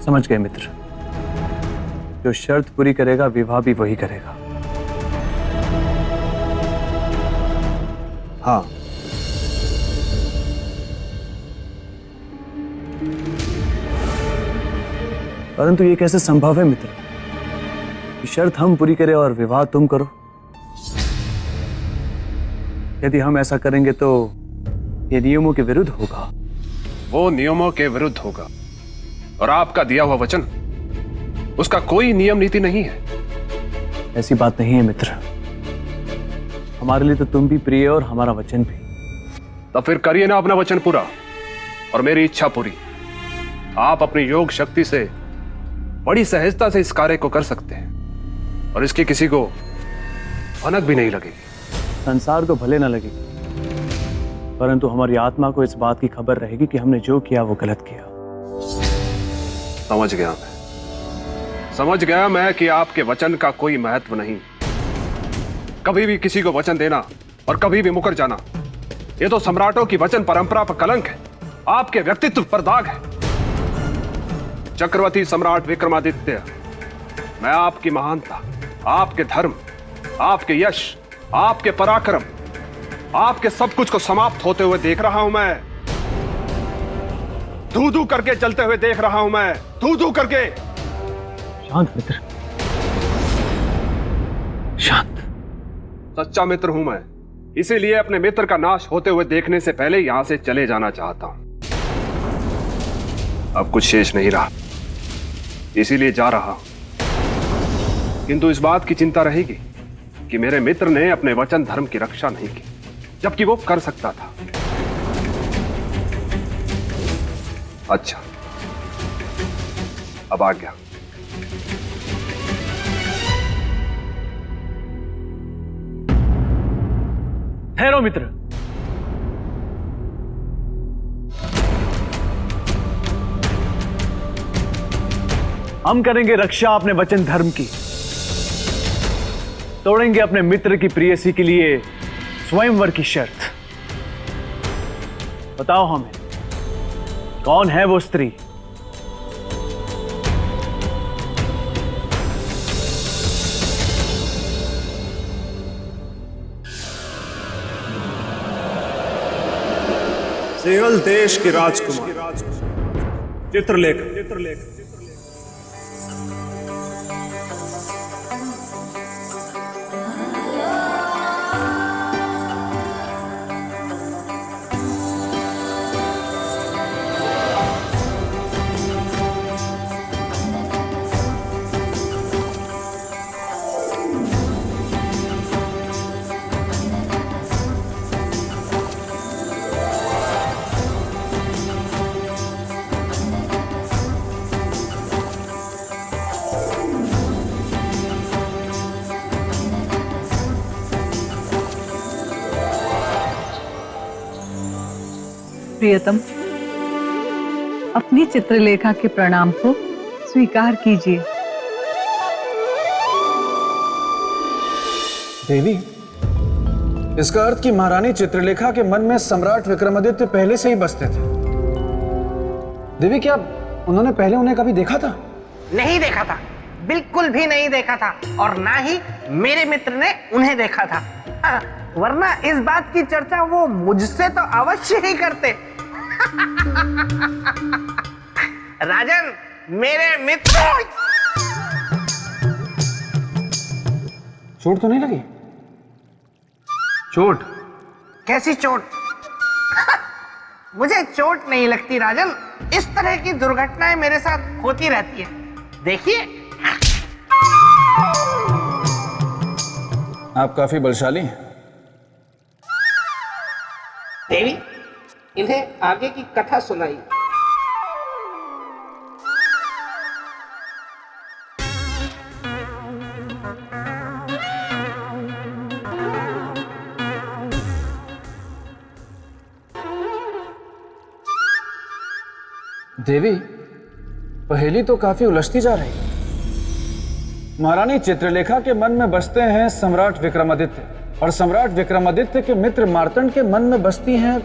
समझ गए मित्र, जो शर्त पूरी करेगा विवाह भी वही करेगा। हाँ, परंतु ये कैसे संभव है मित्र कि शर्त हम पूरी करें और विवाह तुम करो? यदि हम ऐसा करेंगे तो ये नियमों के विरुद्ध होगा। वो नियमों के विरुद्ध होगा और आपका दिया हुआ वचन, उसका कोई नियम नीति नहीं है। ऐसी बात नहीं है मित्र, हमारे लिए तो तुम भी प्रिय और हमारा वचन भी। तो फिर करिए ना अपना वचन पूरा और मेरी इच्छा पूरी। आप अपनी योग शक्ति से बड़ी सहजता से इस कार्य को कर सकते हैं और इसकी किसी को भनक भी नहीं लगेगी। संसार को भले ना लगेगी, परंतु हमारी आत्मा को इस बात की खबर रहेगी कि हमने जो किया वो गलत किया। समझ गया मैं कि आपके वचन का कोई महत्व नहीं। कभी भी किसी को वचन देना और कभी भी मुकर जाना, ये तो सम्राटों की वचन परंपरा पर कलंक है, आपके व्यक्तित्व पर दाग है। चक्रवर्ती सम्राट विक्रमादित्य, मैं आपकी महानता, आपके धर्म, आपके यश, आपके पराक्रम, आपके सब कुछ को समाप्त होते हुए देख रहा हूं मैं। धू धू करके चलते हुए देख रहा हूं मैं, धू धू करके। शांत मित्र, शांत। सच्चा मित्र हूं मैं, इसीलिए अपने मित्र का नाश होते हुए देखने से पहले यहां से चले जाना चाहता हूं। अब कुछ शेष नहीं रहा, इसीलिए जा रहा हूं। किंतु इस बात की चिंता रहेगी कि मेरे मित्र ने अपने वचन धर्म की रक्षा नहीं की, जबकि वो कर सकता था। अच्छा, अब आ गया। ठहरो मित्र, हम करेंगे रक्षा अपने वचन धर्म की, तोड़ेंगे अपने मित्र की प्रेयसी के लिए स्वयंवर की शर्त। बताओ हमें, कौन है वो स्त्री? सिंहल देश की राजकुमार चित्रलेखा। प्रियतम, अपनी चित्रलेखा के प्रणाम को स्वीकार कीजिए। देवी, इसका अर्थ कि महारानी चित्रलेखा के मन में सम्राट विक्रमादित्य पहले से ही बसते थे। देवी, क्या उन्होंने पहले उन्हें कभी देखा था? नहीं देखा था, बिल्कुल भी नहीं देखा था, और ना ही मेरे मित्र ने उन्हें देखा था। वरना इस बात की चर्चा वो मुझसे तो अवश्य ही करते। राजन, मेरे मित्र। चोट तो नहीं लगी? चोट? कैसी चोट? मुझे चोट नहीं लगती राजन, इस तरह की दुर्घटनाएं मेरे साथ होती रहती है। देखिए, आप काफी बलशाली हैं। देवी, इन्हें आगे की कथा सुनाई। देवी, पहेली तो काफी उलझती जा रही है। महारानी चित्रलेखा के मन में बसते हैं सम्राट विक्रमादित्य, और सम्राट विक्रमादित्य के मित्र मार्तंड के मन में बसती हैं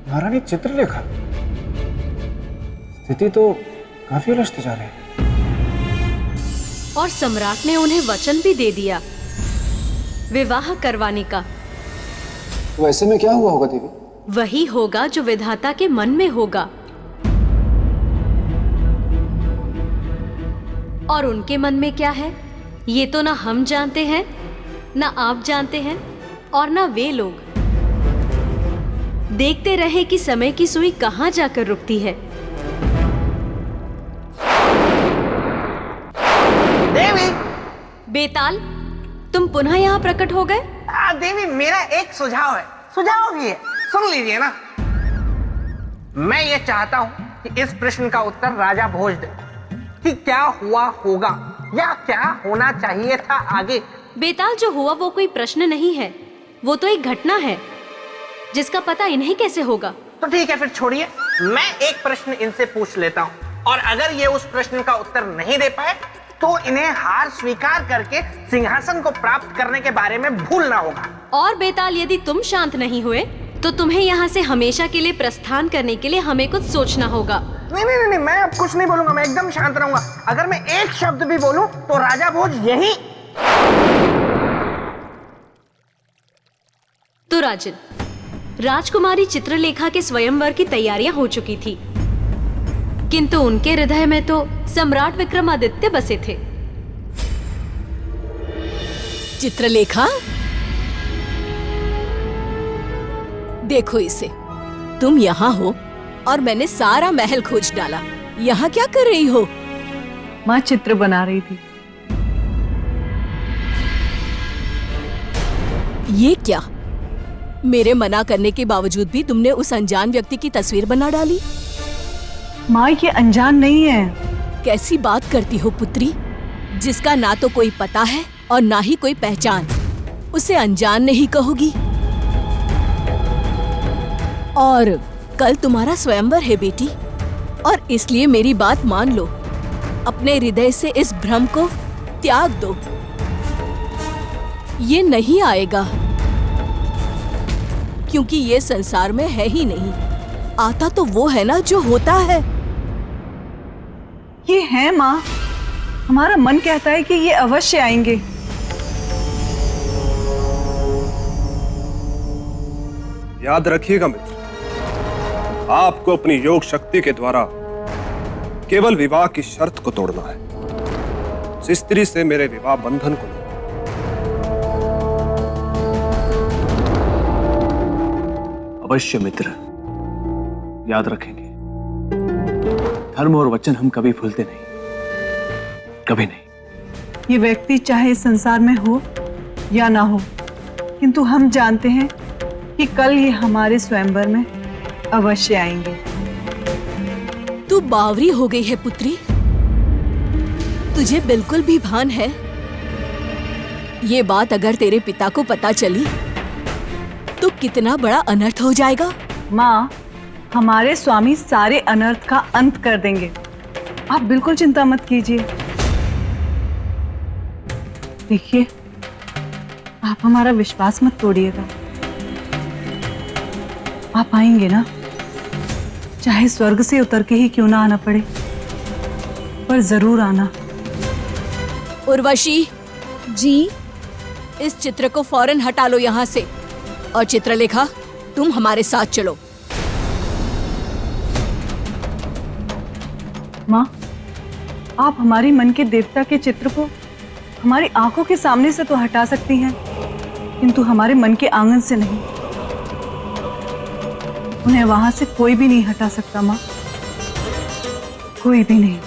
महारानी चित्रलेखा। स्थिति तो काफी उलझती जा रही है। और सम्राट ने उन्हें वचन भी दे दिया विवाह करवाने का। तो ऐसे में क्या हुआ होगा देवी? वही होगा जो विधाता के मन में होगा, और उनके मन में क्या है ये तो ना हम जानते हैं, ना आप जानते हैं, और ना वे लोग। देखते रहे कि समय की सुई कहां जाकर रुकती है। देवी, बेताल, तुम पुनः यहाँ प्रकट हो गए? देवी, मेरा एक सुझाव है, सुझाव भी है, सुन लीजिए ना। मैं ये चाहता हूं कि इस प्रश्न का उत्तर राजा भोज दे कि क्या हुआ होगा या क्या होना चाहिए था आगे। बेताल, जो हुआ वो कोई प्रश्न नहीं है, वो तो एक घटना है जिसका पता इन्हें कैसे होगा। तो ठीक है, फिर छोड़िए, मैं एक प्रश्न इनसे पूछ लेता हूँ, और अगर ये उस प्रश्न का उत्तर नहीं दे पाए तो इन्हें हार स्वीकार करके सिंहासन को प्राप्त करने के बारे में भूलना होगा। और बेताल, यदि तुम शांत नहीं हुए तो तुम्हें यहाँ से हमेशा के लिए प्रस्थान करने के लिए हमें कुछ सोचना होगा। नहीं नहीं नहीं, मैं अब कुछ नहीं बोलूंगा, मैं एकदम शांत रहूंगा। अगर मैं एक शब्द भी बोलूं तो राजा भोज यही। तो राजन, राजकुमारी चित्रलेखा के स्वयंवर की तैयारियां हो चुकी थी, किंतु उनके हृदय में तो सम्राट विक्रमादित्य बसे थे। चित्रलेखा, देखो इसे, तुम यहाँ हो और मैंने सारा महल खोज डाला। यहाँ क्या कर रही हो? माँ चित्र बना रही थी। ये क्या? मेरे मना करने के बावजूद भी तुमने उस अनजान व्यक्ति की तस्वीर बना डाली। माँ ये अनजान नहीं है। कैसी बात करती हो पुत्री, जिसका ना तो कोई पता है और ना ही कोई पहचान, उसे अनजान नहीं कहोगी? और कल तुम्हारा स्वयंवर है बेटी, और इसलिए मेरी बात मान लो, अपने हृदय से इस भ्रम को त्याग दो। ये नहीं आएगा, क्योंकि ये संसार में है ही नहीं। आता तो वो है ना जो होता है। ये है माँ, हमारा मन कहता है कि ये अवश्य आएंगे। याद रखिएगा मित्र, आपको अपनी योग शक्ति के द्वारा केवल विवाह की शर्त को तोड़ना है। उस स्त्री से मेरे विवाह बंधन को नहीं। अवश्य मित्र, याद रखेंगे। धर्म और वचन हम कभी भूलते नहीं, कभी नहीं। ये व्यक्ति चाहे इस संसार में हो या ना हो, किंतु हम जानते हैं कि कल ये हमारे स्वयंवर में अवश्य आएंगे। तू बावरी हो गई है पुत्री, तुझे बिल्कुल भी भान है? ये बात अगर तेरे पिता को पता चली तो कितना बड़ा अनर्थ हो जाएगा। माँ, हमारे स्वामी सारे अनर्थ का अंत कर देंगे, आप बिल्कुल चिंता मत कीजिए। देखिए, आप हमारा विश्वास मत तोड़िएगा। आप आएंगे ना, चाहे स्वर्ग से उतर के ही क्यों ना आना पड़े, पर जरूर आना। उर्वशी जी, इस चित्र को फौरन हटा लो यहाँ से। और चित्रलेखा, तुम हमारे साथ चलो। माँ, आप हमारी मन के देवता के चित्र को हमारी आंखों के सामने से तो हटा सकती हैं, किंतु हमारे मन के आंगन से नहीं। उन्हें वहां से कोई भी नहीं हटा सकता माँ, कोई भी नहीं।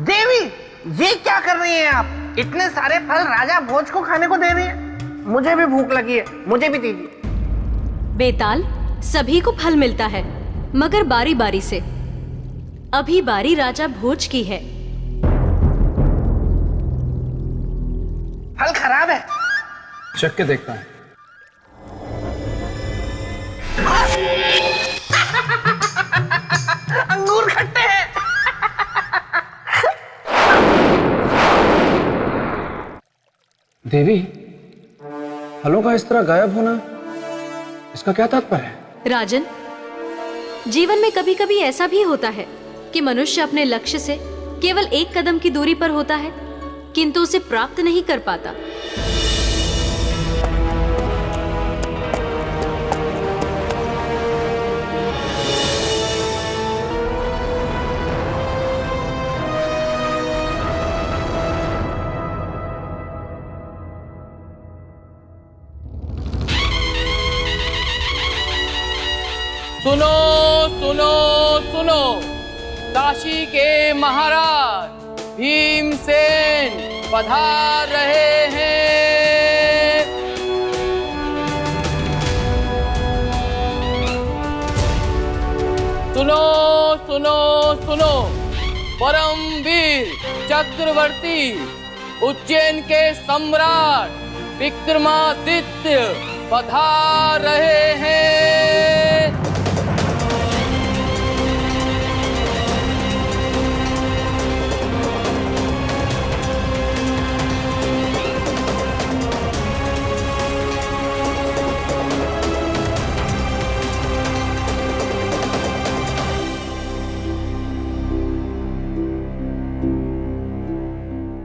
देवी, ये क्या कर रही हैं आप? इतने सारे फल राजा भोज को खाने को दे रही हैं। मुझे भी भूख लगी है, मुझे भी दीजिए। बेताल, सभी को फल मिलता है, मगर बारी बारी से। अभी बारी राजा भोज की है। फल खराब है। चख के देखता है। अंगूर खट्टे हैं। देवी, फलों का इस तरह गायब होना, इसका क्या तात्पर्य है? राजन, जीवन में कभी कभी ऐसा भी होता है कि मनुष्य अपने लक्ष्य से केवल एक कदम की दूरी पर होता है, किंतु उसे प्राप्त नहीं कर पाता। सुनो सुनो सुनो, काशी के महाराज भीमसेन पधार रहे हैं। सुनो सुनो सुनो, परमवीर चक्रवर्ती उज्जैन के सम्राट विक्रमादित्य पधार रहे हैं।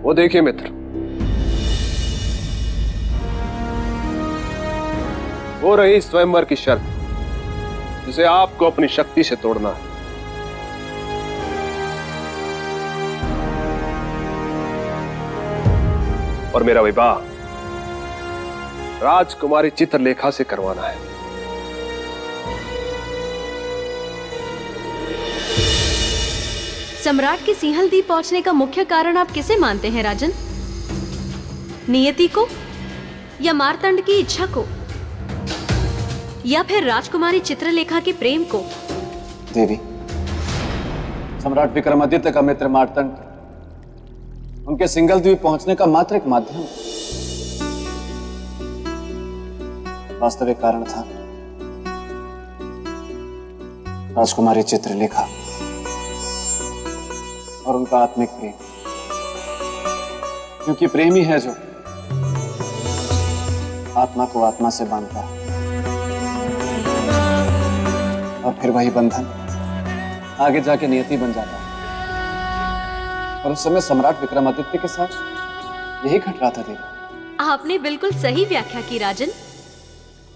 वो देखिए मित्र, वो रही स्वयंवर की शर्त, जिसे आपको अपनी शक्ति से तोड़ना है। और मेरा विवाह राजकुमारी चित्रलेखा से करवाना है। सम्राट के सिंहलदीप पहुंचने का मुख्य कारण आप किसे मानते हैं राजन? नियति को, या मार्तंड की इच्छा को, या फिर राजकुमारी चित्रलेखा के प्रेम को? देवी, सम्राट विक्रमादित्य का मित्र मार्तंड उनके सिंहलद्वीप पहुंचने का मात्र एक माध्यम, वास्तविक कारण था राजकुमारी चित्रलेखा और उनका आत्मिक प्रेम। क्योंकि प्रेम ही है जो आत्मा को आत्मा से बांधता है, और फिर वही बंधन आगे जाके नियति बन जाता है। और उस समय सम्राट विक्रमादित्य के साथ यही घट रहा था देवी। आपने बिल्कुल सही व्याख्या की राजन।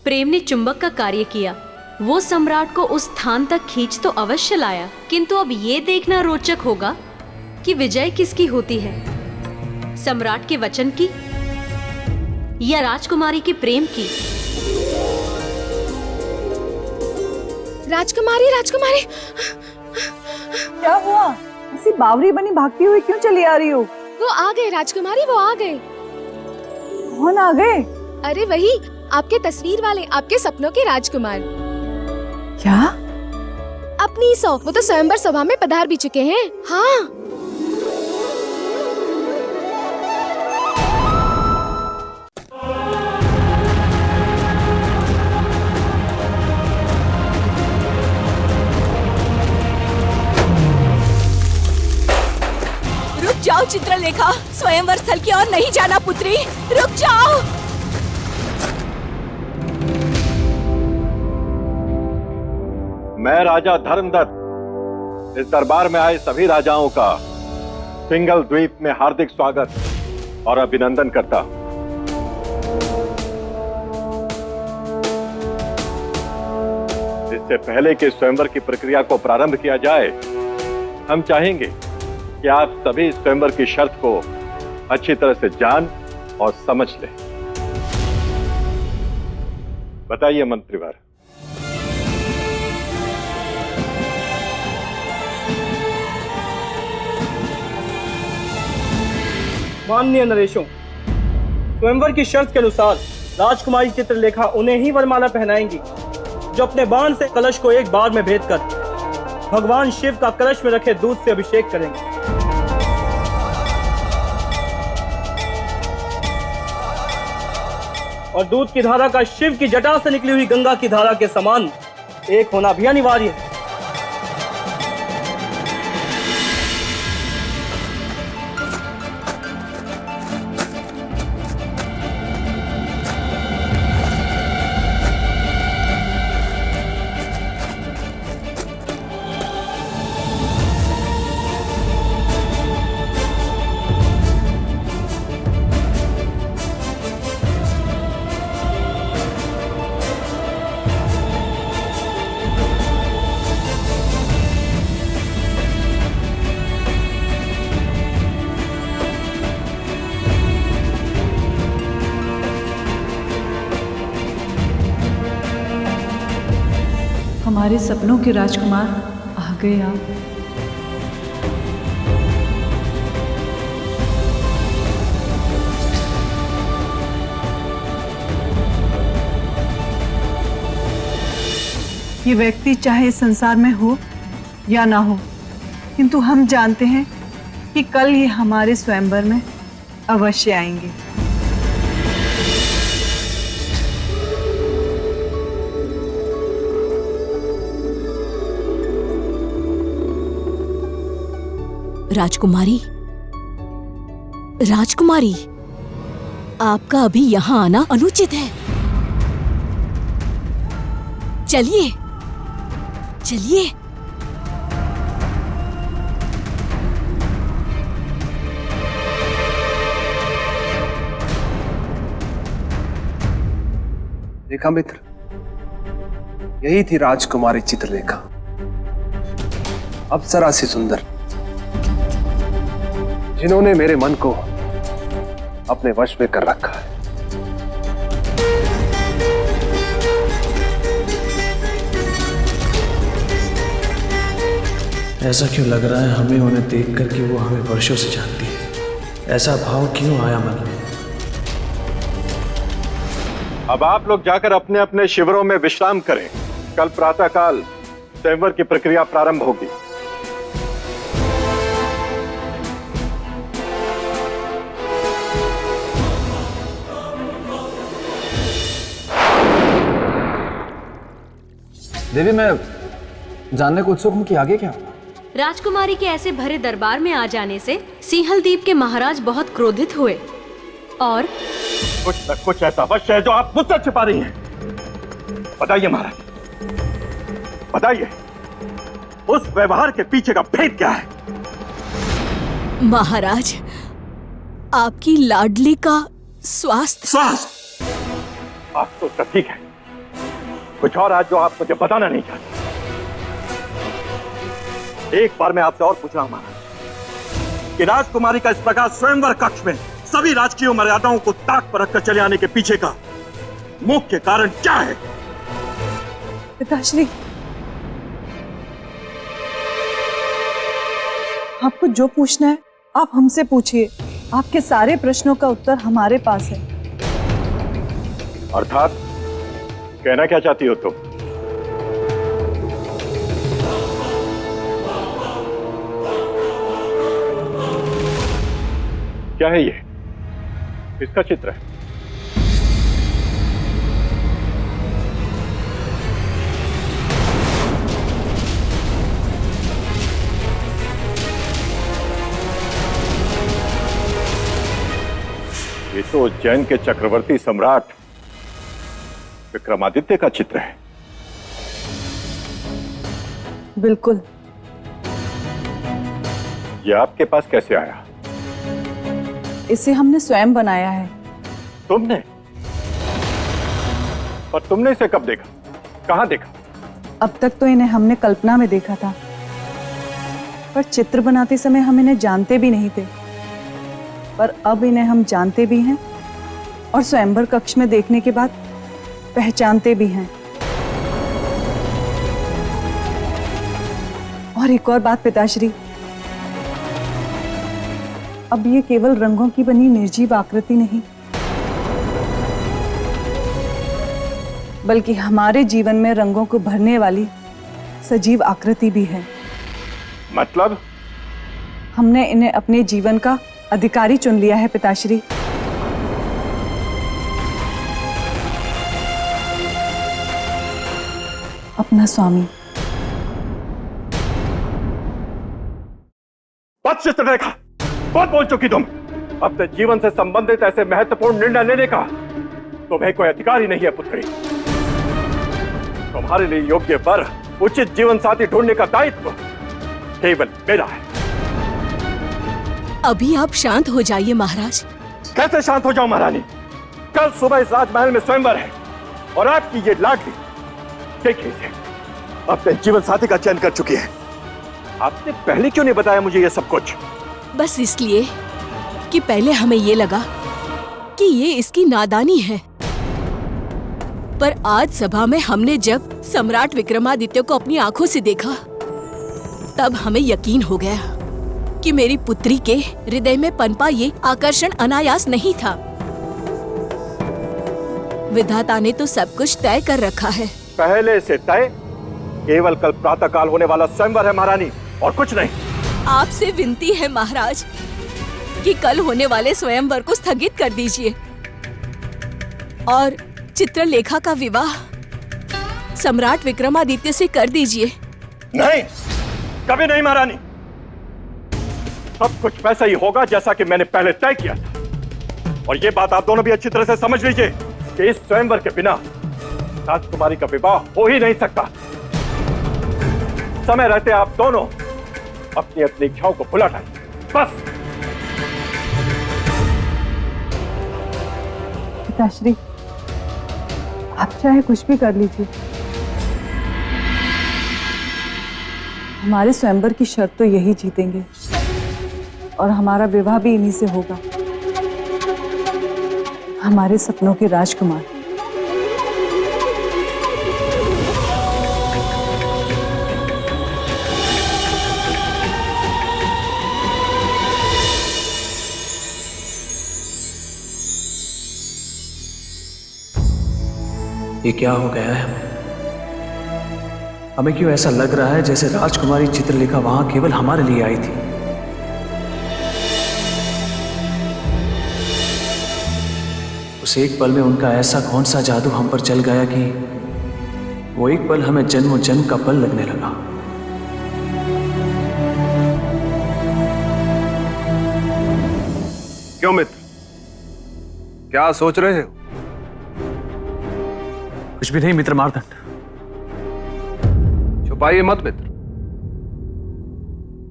प्रेम ने चुंबक का कार्य किया, वो सम्राट को उस स्थान तक खींच तो अवश्य लाया, किंतु अब ये देखना रोचक होगा कि विजय किसकी होती है, सम्राट के वचन की या राजकुमारी के प्रेम की। राजकुमारी, राजकुमारी, क्या हुआ? ऐसी बावरी बनी भागती हुई क्यों चली आ रही हो? वो आ गए राजकुमारी, वो आ गए। कौन आ गए? अरे वही आपके तस्वीर वाले, आपके सपनों के राजकुमार। क्या? अपनी सौ, वो तो स्वयंवर सभा में पधार भी चुके हैं। हाँ, जाओ चित्रलेखा, स्वयंवर स्थल की ओर नहीं जाना पुत्री, रुक जाओ। मैं राजा धर्मदत्त इस दरबार में आए सभी राजाओं का सिंहलद्वीप में हार्दिक स्वागत और अभिनंदन करता हूं। इससे पहले कि स्वयंवर की प्रक्रिया को प्रारंभ किया जाए, हम चाहेंगे कि आप सभी स्वयंवर की शर्त को अच्छी तरह से जान और समझ लें। बताइए मंत्रीवर। माननीय नरेशों, स्वयंवर की शर्त के अनुसार राजकुमारी चित्रलेखा उन्हें ही वरमाला पहनाएंगी जो अपने बाण से कलश को एक बार में भेद कर भगवान शिव का कलश में रखे दूध से अभिषेक करेंगे। और दूध की धारा का शिव की जटा से निकली हुई गंगा की धारा के समान एक होना भी अनिवार्य है। हमारे सपनों के राजकुमार आ गए आप। ये व्यक्ति चाहे इस संसार में हो या ना हो, किंतु हम जानते हैं कि कल ये हमारे स्वयंवर में अवश्य आएंगे। राजकुमारी, राजकुमारी, आपका अभी यहाँ आना अनुचित है। चलिए, चलिए। देखा मित्र, यही थी राजकुमारी चित्रलेखा, अप्सरा सी सुंदर, जिन्होंने मेरे मन को अपने वश में कर रखा है। ऐसा क्यों लग रहा है हमें उन्हें देखकर कि वो हमें वर्षों से जानती है? ऐसा भाव क्यों आया मन में? अब आप लोग जाकर अपने अपने शिविरों में विश्राम करें। कल प्रातःकाल स्वयंवर की प्रक्रिया प्रारंभ होगी। देवी, मैं जानने को उत्सुक हूं कि आगे क्या? राजकुमारी के ऐसे भरे दरबार में आ जाने से सिंहलदीप के महाराज बहुत क्रोधित हुए और कुछ न कुछ ऐसा अवश्य है जो आप मुझसे छिपा रही हैं। बताइए महाराज, बताइए, उस व्यवहार के पीछे का भेद क्या है? महाराज, आपकी लाडली का स्वास्थ्य। आप तो ठीक है, कुछ और आज जो आप मुझे बताना नहीं चाहते। एक बार मैं आपसे और पूछ रहा हूं महाराज कि राजकुमारी का इस प्रकार स्वयंवर कक्ष में सभी राजकीय मर्यादाओं को ताक पर रखकर चले आने के पीछे का मुख्य कारण क्या है? पिताश्री, आपको जो पूछना है आप हमसे पूछिए। आपके सारे प्रश्नों का उत्तर हमारे पास है। अर्थात कहना क्या चाहती हो तुम? क्या है ये? किसका चित्र है? ये तो उज्जैन के चक्रवर्ती सम्राट विक्रमादित्य का चित्र है। बिल्कुल। ये आपके पास कैसे आया? इसे हमने स्वयं बनाया है। तुमने? पर तुमने इसे कब देखा? कहां देखा? अब तक तो इन्हें हमने कल्पना में देखा था, पर चित्र बनाते समय हम इन्हें जानते भी नहीं थे। पर अब इन्हें हम जानते भी हैं और स्वयंवर कक्ष में देखने के बाद पहचानते भी हैं। और एक और बात पिताश्री, अब ये केवल रंगों की बनी निर्जीव आकृति नहीं, बल्कि हमारे जीवन में रंगों को भरने वाली सजीव आकृति भी है। मतलब? हमने इन्हें अपने जीवन का अधिकारी चुन लिया है पिताश्री। अपना स्वामी। बस चित्रलेखा, बहुत बोल चुकी तुम। अपने जीवन से संबंधित ऐसे महत्वपूर्ण निर्णय लेने का तुम्हें कोई अधिकार ही नहीं है पुत्री। तुम्हारे लिए योग्य वर, उचित जीवन साथी ढूंढने का दायित्व केवल मेरा है। अभी आप शांत हो जाइए महाराज। कैसे शांत हो जाऊं महारानी? कल सुबह इस राजमहल में स्वयंवर है और आपकी ये लाडली, देखिए इसे, अपने जीवन साथी का चयन कर चुकी है। आपने पहले क्यों नहीं बताया मुझे ये सब कुछ? बस इसलिए कि पहले हमें ये लगा कि ये इसकी नादानी है, पर आज सभा में हमने जब सम्राट विक्रमादित्य को अपनी आंखों से देखा, तब हमें यकीन हो गया कि मेरी पुत्री के हृदय में पनपा ये आकर्षण अनायास नहीं था। विधाता ने तो सब कुछ तय कर रखा है। पहले से तय? केवल कल प्रातःकाल होने वाला स्वयंवर है महारानी, और कुछ नहीं। आपसे विनती है महाराज कि कल होने वाले स्वयंवर को स्थगित कर दीजिए और चित्रलेखा का विवाह सम्राट विक्रमादित्य से कर दीजिए। नहीं, कभी नहीं महारानी। सब कुछ वैसा ही होगा जैसा कि मैंने पहले तय किया था। और ये बात आप दोनों भी अच्छी तरह से समझ लीजिए कि इस स्वयंवर के बिना राजकुमारी का विवाह हो ही नहीं सकता। समय रहते आप दोनों अपनी अपनी इच्छाओं को भुला जाइए, बस। पिताश्री, आप चाहे कुछ भी कर लीजिए, हमारे स्वयंवर की शर्त तो यही जीतेंगे और हमारा विवाह भी इन्हीं से होगा, हमारे सपनों के राजकुमार। ये क्या हो गया है हमें क्यों ऐसा लग रहा है जैसे राजकुमारी चित्रलेखा वहां केवल हमारे लिए आई थी। उस एक पल में उनका ऐसा कौन सा जादू हम पर चल गया कि वो एक पल हमें जन्मों जन्म का पल लगने लगा। क्यों मित्र, क्या सोच रहे हो? कुछ भी नहीं मित्र मार्तंड। छुपाइए मत मित्र,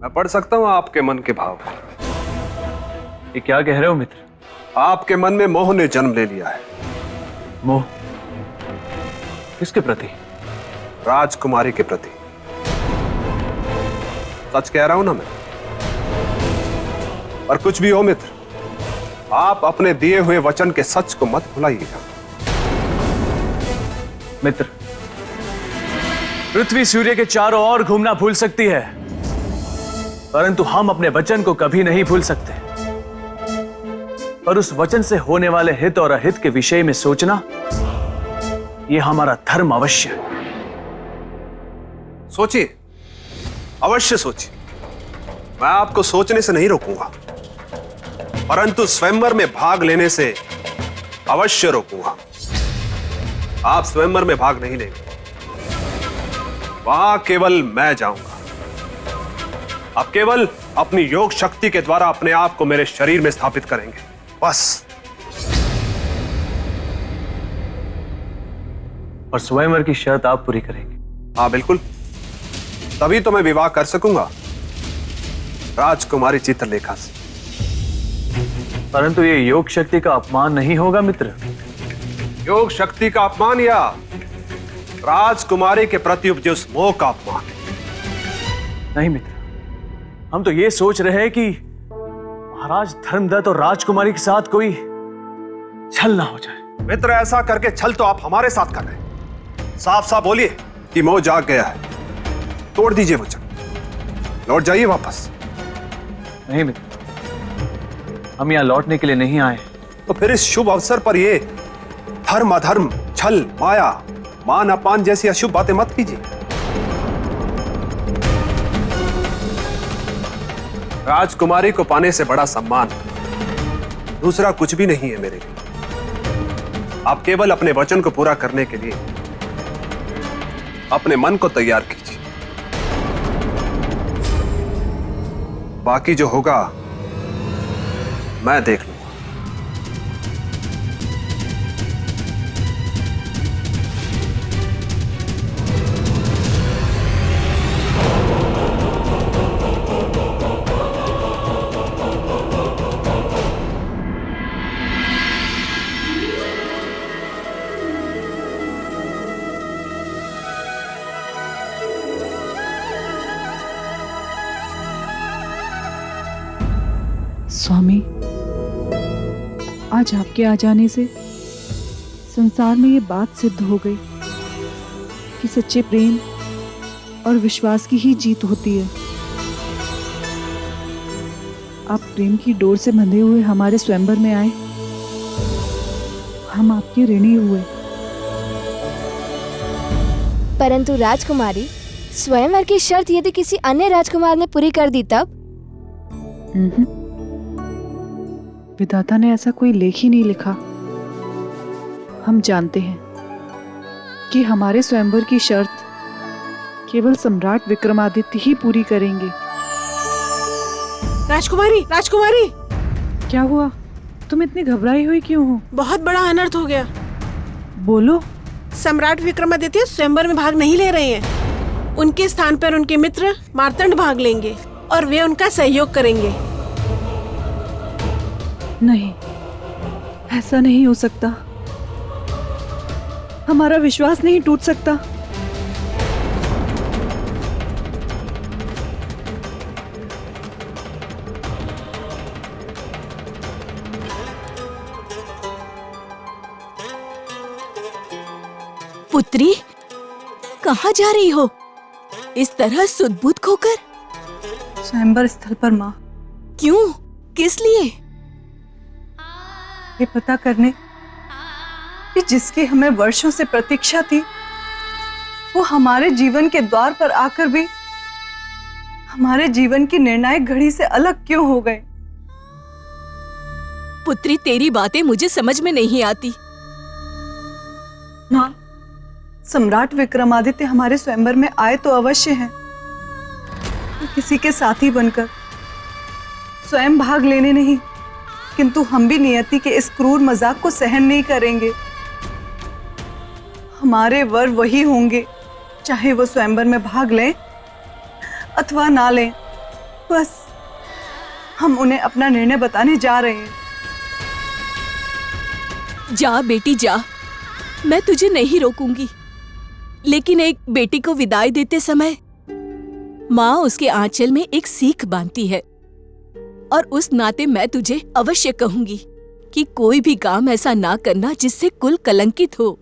मैं पढ़ सकता हूं आपके मन के भाव। ये क्या कह रहे हो मित्र? आपके मन में मोह ने जन्म ले लिया है। मोह? किसके प्रति? राजकुमारी के प्रति। सच कह रहा हूं ना मैं। और कुछ भी हो मित्र, आप अपने दिए हुए वचन के सच को मत भुलाइएगा। मित्र, पृथ्वी सूर्य के चारों ओर घूमना भूल सकती है, परंतु हम अपने वचन को कभी नहीं भूल सकते। पर उस वचन से होने वाले हित और अहित के विषय में सोचना, यह हमारा धर्म अवश्य है। सोचिए, अवश्य सोचिए। मैं आपको सोचने से नहीं रोकूंगा, परंतु स्वयंवर में भाग लेने से अवश्य रोकूंगा। आप स्वयंवर में भाग नहीं लेंगे, वहां केवल मैं जाऊंगा। आप केवल अपनी योग शक्ति के द्वारा अपने आप को मेरे शरीर में स्थापित करेंगे, बस। और स्वयंवर की शर्त आप पूरी करेंगे? हाँ बिल्कुल, तभी तो मैं विवाह कर सकूंगा राजकुमारी चित्रलेखा से। परंतु ये योग शक्ति का अपमान नहीं होगा मित्र? योग शक्ति का अपमान या राजकुमारी के प्रति उपजे उस मोह का अपमान? नहीं मित्र, हम तो ये सोच रहे हैं कि महाराज धर्मदत्त और राजकुमारी के साथ कोई छल ना हो जाए। मित्र, ऐसा करके छल तो आप हमारे साथ कर रहे हैं। साफ साफ बोलिए कि मोह जाग गया है। तोड़ दीजिए वचन, लौट जाइए वापस। नहीं मित्र, हम यहां लौटने के लिए नहीं आए। तो फिर इस शुभ अवसर पर ये धर्म अधर्म, छल माया, मान अपमान जैसी अशुभ बातें मत कीजिए। राजकुमारी को पाने से बड़ा सम्मान दूसरा कुछ भी नहीं है मेरे लिए। आप केवल अपने वचन को पूरा करने के लिए अपने मन को तैयार कीजिए। बाकी जो होगा मैं देख लूंगा। स्वामी, आज आपके आ जाने से संसार में ये बात सिद्ध हो गई कि सच्चे प्रेम और विश्वास की ही जीत होती है। आप प्रेम की डोर से बंधे हुए हमारे स्वयंवर में आए, हम आपके ऋणी हुए। परंतु राजकुमारी, स्वयंवर की शर्त यदि किसी अन्य राजकुमार ने पूरी कर दी तब? विधाता ने ऐसा कोई लेख ही नहीं लिखा। हम जानते हैं कि हमारे स्वयंवर की शर्त केवल सम्राट विक्रमादित्य ही पूरी करेंगे। राजकुमारी, राजकुमारी! क्या हुआ? तुम इतनी घबराई हुई क्यों हो? बहुत बड़ा अनर्थ हो गया। बोलो। सम्राट विक्रमादित्य स्वयंवर में भाग नहीं ले रहे हैं। उनके स्थान पर उनके मित्र मार्तंड भाग लेंगे और वे उनका सहयोग करेंगे। नहीं, ऐसा नहीं हो सकता। हमारा विश्वास नहीं टूट सकता। पुत्री, कहाँ जा रही हो इस तरह सुध-बुध खोकर? स्वयंवर स्थल पर माँ। क्यों? किस लिए? ये पता करने कि जिसकी हमें वर्षों से प्रतीक्षा थी, वो हमारे जीवन के द्वार पर आकर भी हमारे जीवन की निर्णायक घड़ी से अलग क्यों हो गए? पुत्री, तेरी बातें मुझे समझ में नहीं आती। माँ, सम्राट विक्रमादित्य हमारे स्वयंवर में आए तो अवश्य हैं, किसी के साथी बनकर, स्वयं भाग लेने नहीं, किंतु हम भी नियति के इस क्रूर मजाक को सहन नहीं करेंगे। हमारे वर वही होंगे, चाहे वो स्वयंवर में भाग लें अथवा ना लें। बस हम उन्हें अपना निर्णय बताने जा रहे हैं। जा बेटी जा, मैं तुझे नहीं रोकूंगी, लेकिन एक बेटी को विदाई देते समय माँ उसके आंचल में एक सीख बांधती है, और उस नाते मैं तुझे अवश्य कहूंगी कि कोई भी काम ऐसा ना करना जिससे कुल कलंकित हो।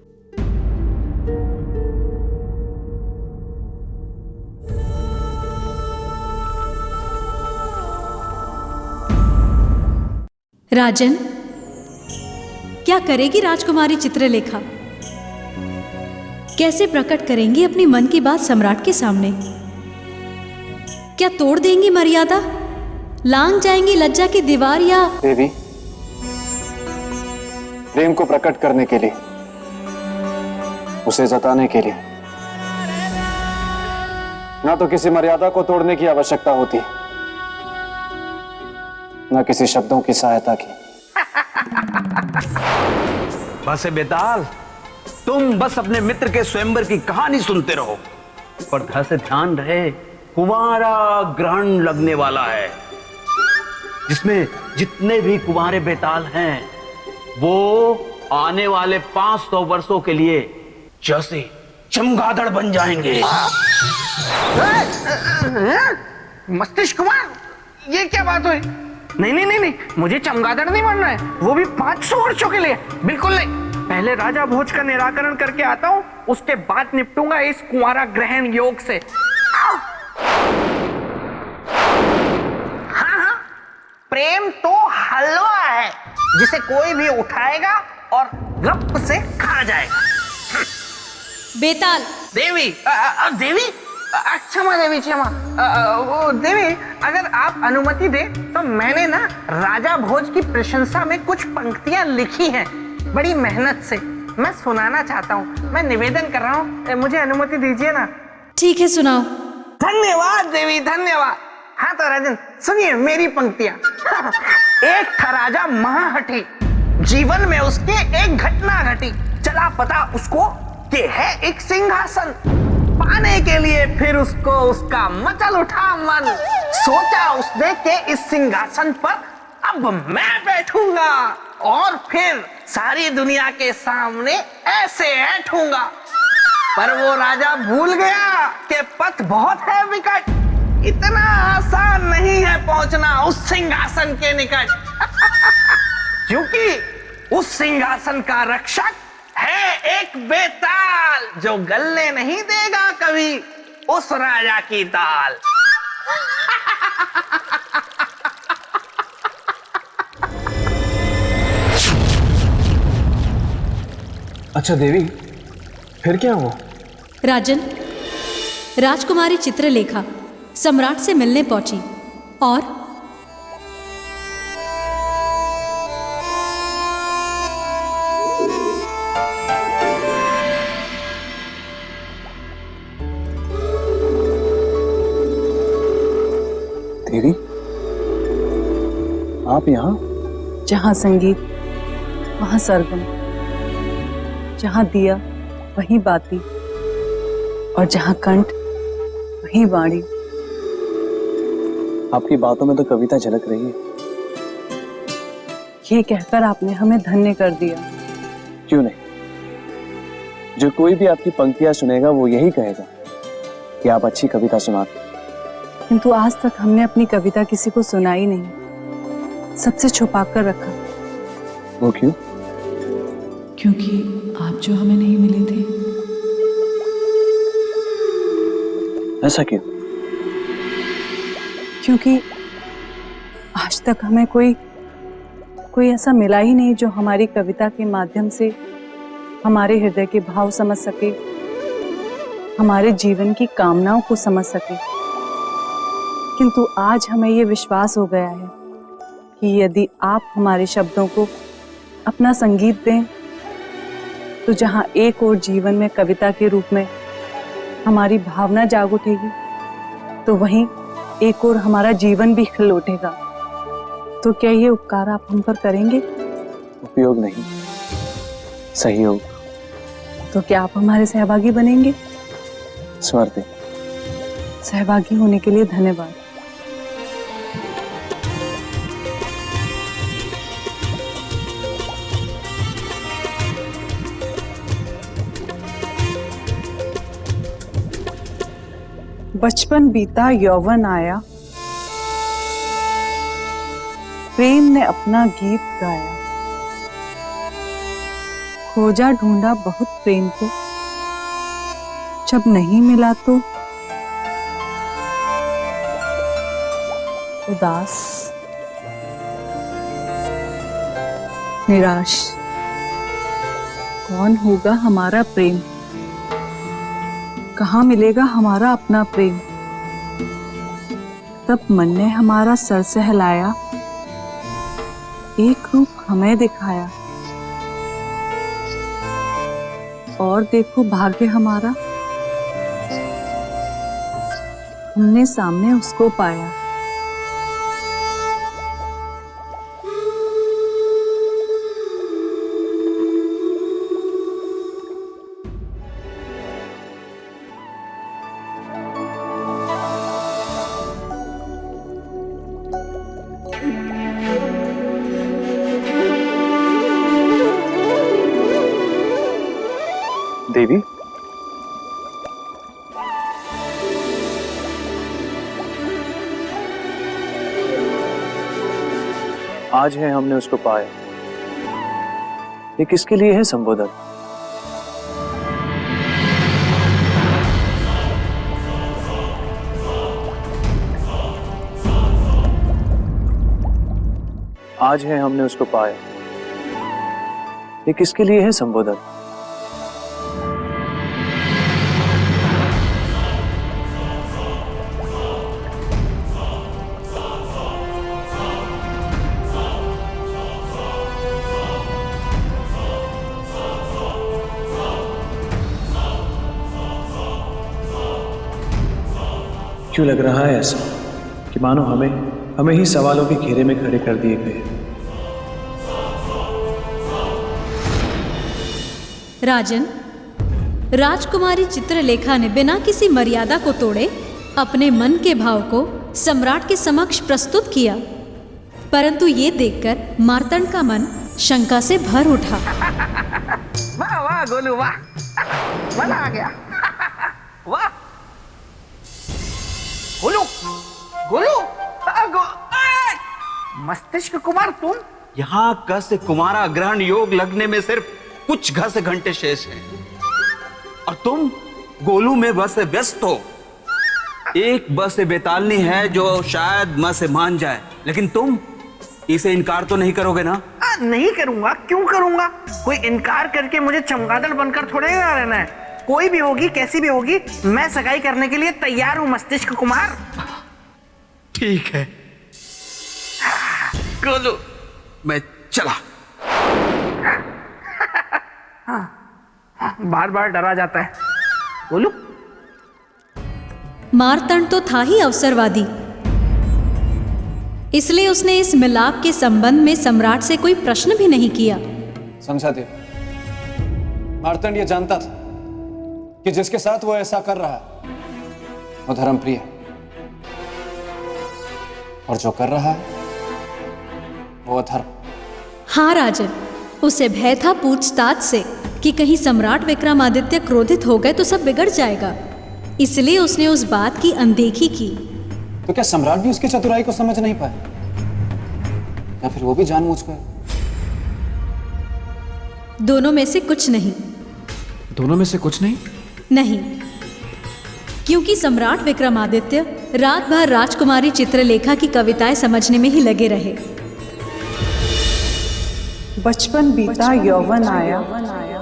राजन, क्या करेगी राजकुमारी चित्रलेखा? कैसे प्रकट करेंगी अपनी मन की बात सम्राट के सामने? क्या तोड़ देंगी मर्यादा, लांग जाएंगी लज्जा की दीवार, या देवी, प्रेम को प्रकट करने के लिए, उसे जताने के लिए ना तो किसी मर्यादा को तोड़ने की आवश्यकता होती, ना किसी शब्दों की सहायता की। बस बेताल, तुम बस अपने मित्र के स्वयंवर की कहानी सुनते रहो, पर घर से ध्यान रहे, कुंवारा ग्रहण लगने वाला है, जिसमें जितने भी कुंवारे बेताल हैं वो आने वाले 500 वर्षों के लिए जैसे चमगादड़ बन जाएंगे। मस्तिष्क कुमार, ये क्या बात हुई? नहीं नहीं नहीं नहीं, मुझे चमगादड़ नहीं बनना है, वो भी 500 वर्षों के लिए। बिल्कुल नहीं, पहले राजा भोज का निराकरण करके आता हूँ, उसके बाद निपटूंगा इस कुंवारा ग्रहण योग से। हाँ, प्रेम तो हलवा है जिसे कोई भी उठाएगा और गप से खा जाएगा। बेताल। देवी, देवी, क्षमा देवी, क्षमा। देवी, अगर आप अनुमति दे तो मैंने ना राजा भोज की प्रशंसा में कुछ पंक्तियां लिखी हैं, बड़ी मेहनत से। मैं सुनाना चाहता हूँ, मैं निवेदन कर रहा हूँ, मुझे अनुमति दीजिए ना। ठीक है, सुनाओ। धन्यवाद देवी, धन्यवाद। हाँ तो राजन, सुनिए मेरी पंक्तियां। एक था राजा महाहठी, जीवन में उसके एक घटना घटी, चला पता उसको कि है एक सिंहासन, पाने के लिए फिर उसको उसका मचल उठा मन, सोचा उसने कि इस सिंहासन पर अब मैं बैठूंगा और फिर सारी दुनिया के सामने ऐसे ऐठूंगा। पर वो राजा भूल गया कि पथ बहुत है विकट, इतना आसान नहीं है पहुंचना उस सिंहासन के निकट। क्योंकि उस सिंहासन का रक्षक है एक बेताल जो गलने नहीं देगा कभी उस राजा की ताल। अच्छा देवी, फिर क्या हुआ? राजन, राजकुमारी चित्रलेखा सम्राट से मिलने पहुंची और देवी, आप यहाँ? जहाँ संगीत वहाँ सरगम, जहाँ दिया वहीं बाती, और जहाँ कंठ वहीं वाणी। आपकी बातों में तो कविता झलक रही है। ये कहकर आपने हमें धन्य कर दिया। क्यों नहीं? जो कोई भी आपकी पंक्तियां सुनेगा वो यही कहेगा कि आप अच्छी कविता सुनाते। किंतु आज तक हमने अपनी कविता किसी को सुनाई नहीं, सबसे छुपा कर रखा। वो क्यों? क्योंकि आप जो हमें नहीं मिले थे। ऐसा क्यों? क्योंकि आज तक हमें कोई ऐसा मिला ही नहीं जो हमारी कविता के माध्यम से हमारे हृदय के भाव समझ सके, हमारे जीवन की कामनाओं को समझ सके। किंतु आज हमें ये विश्वास हो गया है कि यदि आप हमारे शब्दों को अपना संगीत दें तो जहाँ एक और जीवन में कविता के रूप में हमारी भावना जाग उठेगी, तो वहीं एक और हमारा जीवन भी खिल उठेगा। तो क्या ये उपकार आप हम पर करेंगे? उपयोग नहीं, सहयोग। तो क्या आप हमारे सहभागी बनेंगे? स्वर दे। सहभागी होने के लिए धन्यवाद। बचपन बीता यौवन आया, प्रेम ने अपना गीत गाया। खोजा ढूंढा बहुत प्रेम को, जब नहीं मिला तो उदास निराश। कौन होगा हमारा प्रेम? कहाँ मिलेगा हमारा अपना प्रेम? तब मन ने हमारा सर सहलाया, एक रूप हमें दिखाया। और देखो भाग्य हमारा, हमने सामने उसको पाया। देवी, आज है हमने उसको पाया, ये किसके लिए है संबोधन? आज है हमने उसको पाया, ये किसके लिए है संबोधन? क्यों लग रहा है ऐसा कि मानो हमें ही सवालों के घेरे में खड़े कर दिए गए? राजन, राजकुमारी चित्रलेखा ने बिना किसी मर्यादा को तोड़े अपने मन के भाव को सम्राट के समक्ष प्रस्तुत किया, परंतु ये देखकर मार्तंड का मन शंका से भर उठा। वाह वाह गोलू वाह, मजा आ गया। वाह गोलू, गोलू, मस्तिष्क कुमार तुम? यहाँ कस कुमारा ग्रहण योग लगने में सिर्फ कुछ घर से घंटे शेष हैं और तुम गोलू में बस से व्यस्त हो। एक बस से बेतालनी है जो शायद मां से मान जाए, लेकिन तुम इसे इनकार तो नहीं करोगे ना? नहीं करूंगा, क्यों करूंगा? कोई इनकार करके मुझे चमगादड़ बनकर थोड़े ना रहना है। कोई भी होगी, कैसी भी होगी, मैं सगाई करने के लिए तैयार हूं मस्तिष्क कुमार। ठीक है गोलू, मैं चला। बार बार डरा जाता है गोलू। मारतंड तो था ही अवसरवादी, इसलिए उसने इस मिलाप के संबंध में सम्राट से कोई प्रश्न भी नहीं किया। समझा दिया। मार्तंड ये जानता था कि जिसके साथ वो ऐसा कर रहा है वो धर्मप्रिय है, और जो कर रहा है वो अधर्म। हाँ राजन, उसे भय था पूछताछ से कि कहीं सम्राट विक्रमादित्य क्रोधित हो गए तो सब बिगड़ जाएगा, इसलिए उसने उस बात की अनदेखी की। तो क्या सम्राट भी उसकी चतुराई को समझ नहीं पाए, या फिर वो भी जानबूझकर? दोनों में से कुछ नहीं। दोनों में से कुछ नहीं? नहीं, क्योंकि सम्राट विक्रमादित्य रात भर राजकुमारी चित्रलेखा की कविताएं समझने में ही लगे रहे। बचपन बीता यौवन आया,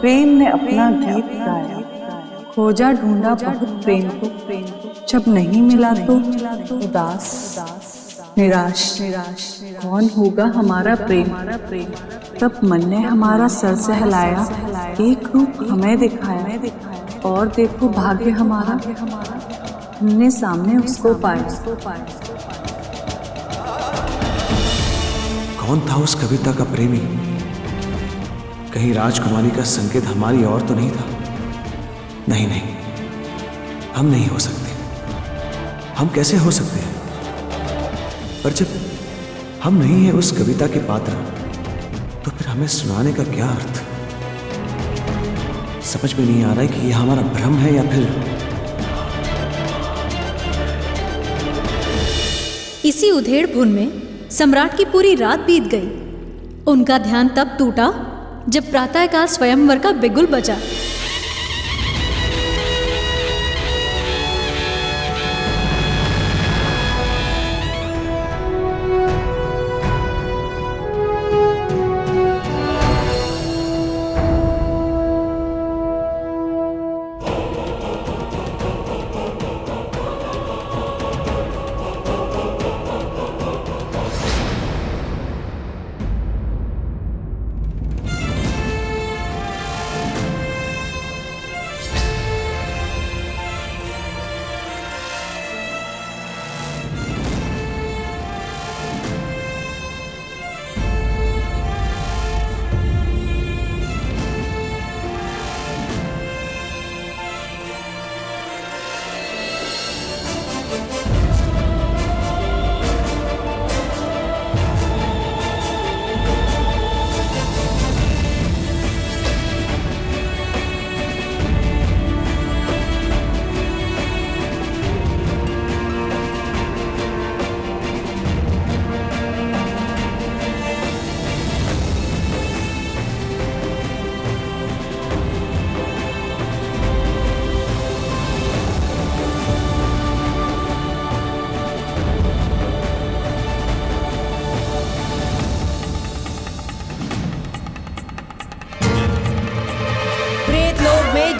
प्रेम ने अपना गीत गाया, खोजा ढूंढा बहुत प्रेम को, जब नहीं मिला तो उदास निराश। कौन होगा हमारा प्रेम? तब मन ने हमारा सर सहलाया, एक रूप हमें दिखाया, और देखो भाग्य हमारा, हमने सामने उसको पाया। कौन था उस कविता का प्रेमी? कहीं राजकुमारी का संकेत हमारी ओर तो नहीं था? नहीं नहीं, हम नहीं हो सकते। हम कैसे हो सकते हैं? पर जब हम नहीं है उस कविता के पात्र, तो फिर हमें सुनाने का क्या अर्थ? समझ में नहीं आ रहा है कि यह हमारा भ्रम है या फिर। इसी उधेड़-बुन में सम्राट की पूरी रात बीत गई। उनका ध्यान तब टूटा जब प्रातःकाल स्वयंवर का बिगुल बजा।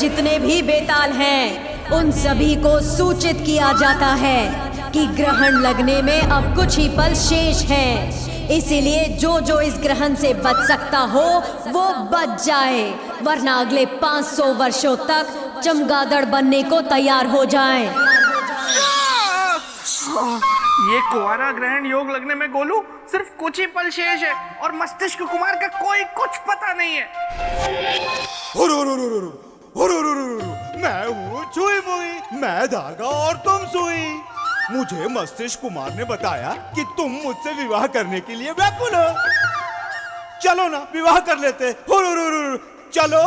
जितने भी बेताल हैं, उन सभी को सूचित किया जाता है कि ग्रहण लगने में अब कुछ ही पल शेष हैं। इसीलिए जो जो इस ग्रहण से बच सकता हो वो बच जाए, वरना अगले 500 वर्षों तक चमगादड़ बनने को तैयार हो जाएं। ये कुंवारा ग्रहण योग लगने में गोलू सिर्फ कुछ ही पल शेष है और मस्तिष्क कुमार का कोई कुछ पता नहीं है। मैं हूँ चुई मुई, मैं धागा और तुम सुई। मुझे मस्तिष्क कुमार ने बताया कि तुम मुझसे विवाह करने के लिए व्याकुल हो। चलो ना विवाह कर लेते। चलो।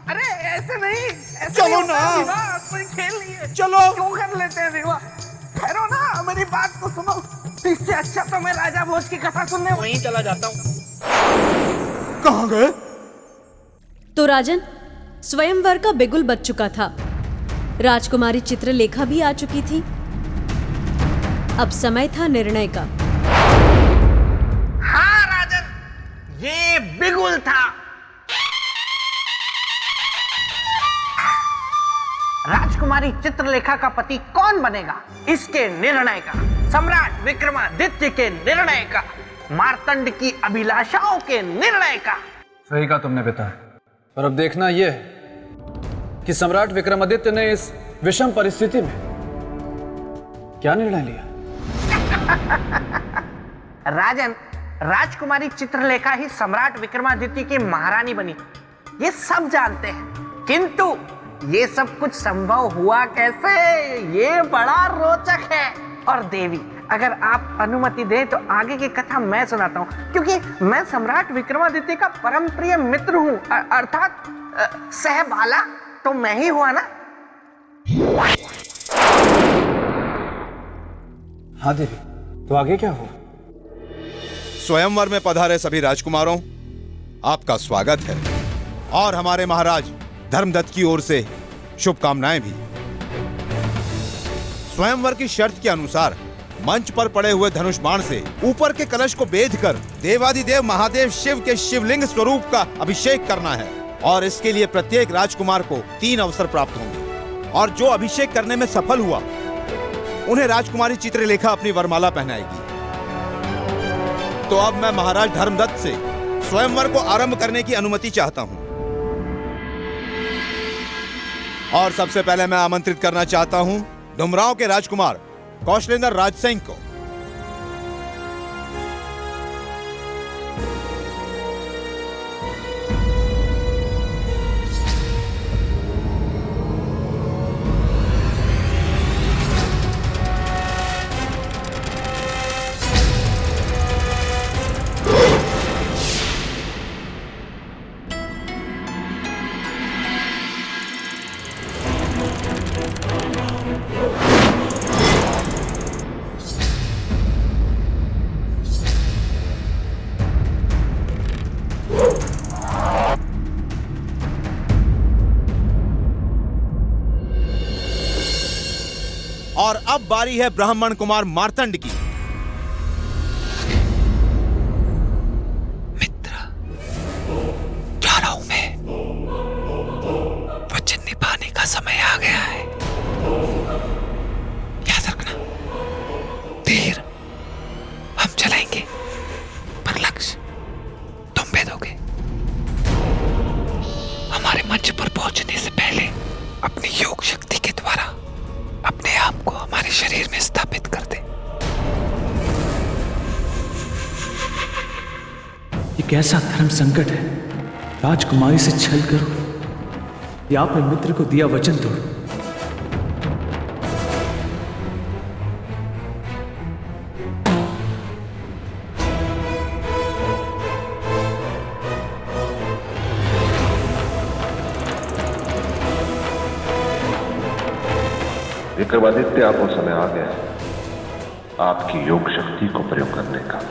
अरे ऐसे नहीं, ऐसे चलो नहीं ना। विवाह कोई खेल नहीं है। चलो। क्यों कर लेते हैं विवाह? ठहरो ना, मेरी बात को सुनो। इससे अच्छा तो मैं राजा भोज की कथा सुनने वहीं चला जाता हूँ। कहाँ गए? तो राजन, स्वयंवर का बिगुल बज चुका था। राजकुमारी चित्रलेखा भी आ चुकी थी। अब समय था निर्णय का। हाँ राजन, ये बिगुल था। राजकुमारी चित्रलेखा का पति कौन बनेगा, इसके निर्णय का, सम्राट विक्रमादित्य के निर्णय का, मार्तंड की अभिलाषाओं के निर्णय का। सही कहा तुमने पिता। और अब देखना यह है कि सम्राट विक्रमादित्य ने इस विषम परिस्थिति में क्या निर्णय लिया। राजन, राजकुमारी चित्रलेखा ही सम्राट विक्रमादित्य की महारानी बनी, ये सब जानते हैं, किंतु ये सब कुछ संभव हुआ कैसे, ये बड़ा रोचक है। और देवी, अगर आप अनुमति दें तो आगे की कथा मैं सुनाता हूँ, क्योंकि मैं सम्राट विक्रमादित्य का परम प्रिय मित्र हूँ, अर्थात सहबाला तो मैं ही हुआ ना। हाँ देवी, तो आगे क्या हुआ? स्वयंवर में पधारे सभी राजकुमारों, आपका स्वागत है और हमारे महाराज धर्मदत्त की ओर से शुभकामनाएं भी। स्वयंवर की शर्त के अनुसार मंच पर पड़े हुए धनुष बाण से ऊपर के कलश को बेधकर देवादिदेव महादेव शिव के शिवलिंग स्वरूप का अभिषेक करना है और इसके लिए प्रत्येक राजकुमार को 3 अवसर प्राप्त होंगे और जो अभिषेक करने में सफल हुआ उन्हें राजकुमारी चित्रलेखा अपनी वरमाला पहनाएगी। तो अब मैं महाराज धर्मदत्त से स्वयंवर को आरंभ करने की अनुमति चाहता हूं और सबसे पहले मैं आमंत्रित करना चाहता हूं डुमरांव के राजकुमार कौशलेंद्र राज सिंह को। और अब बारी है ब्राह्मण कुमार मार्तंड की। मित्र, जा रहा हूं मैं, वचन निभाने का समय आ गया है। याद रखना, तीर हम चलाएंगे पर लक्ष्य तुम भेदोगे। हमारे मंच पर पहुंचने से पहले अपनी योग शक्ति के द्वारा अपने आप को हमारे शरीर में स्थापित कर दे। ये कैसा धर्म संकट है, राजकुमारी से छल करो या अपने मित्र को दिया वचन तोड़ो। विक्रमादित्य, आप वो समय आ गया है आपकी योग शक्ति को प्रयोग करने का।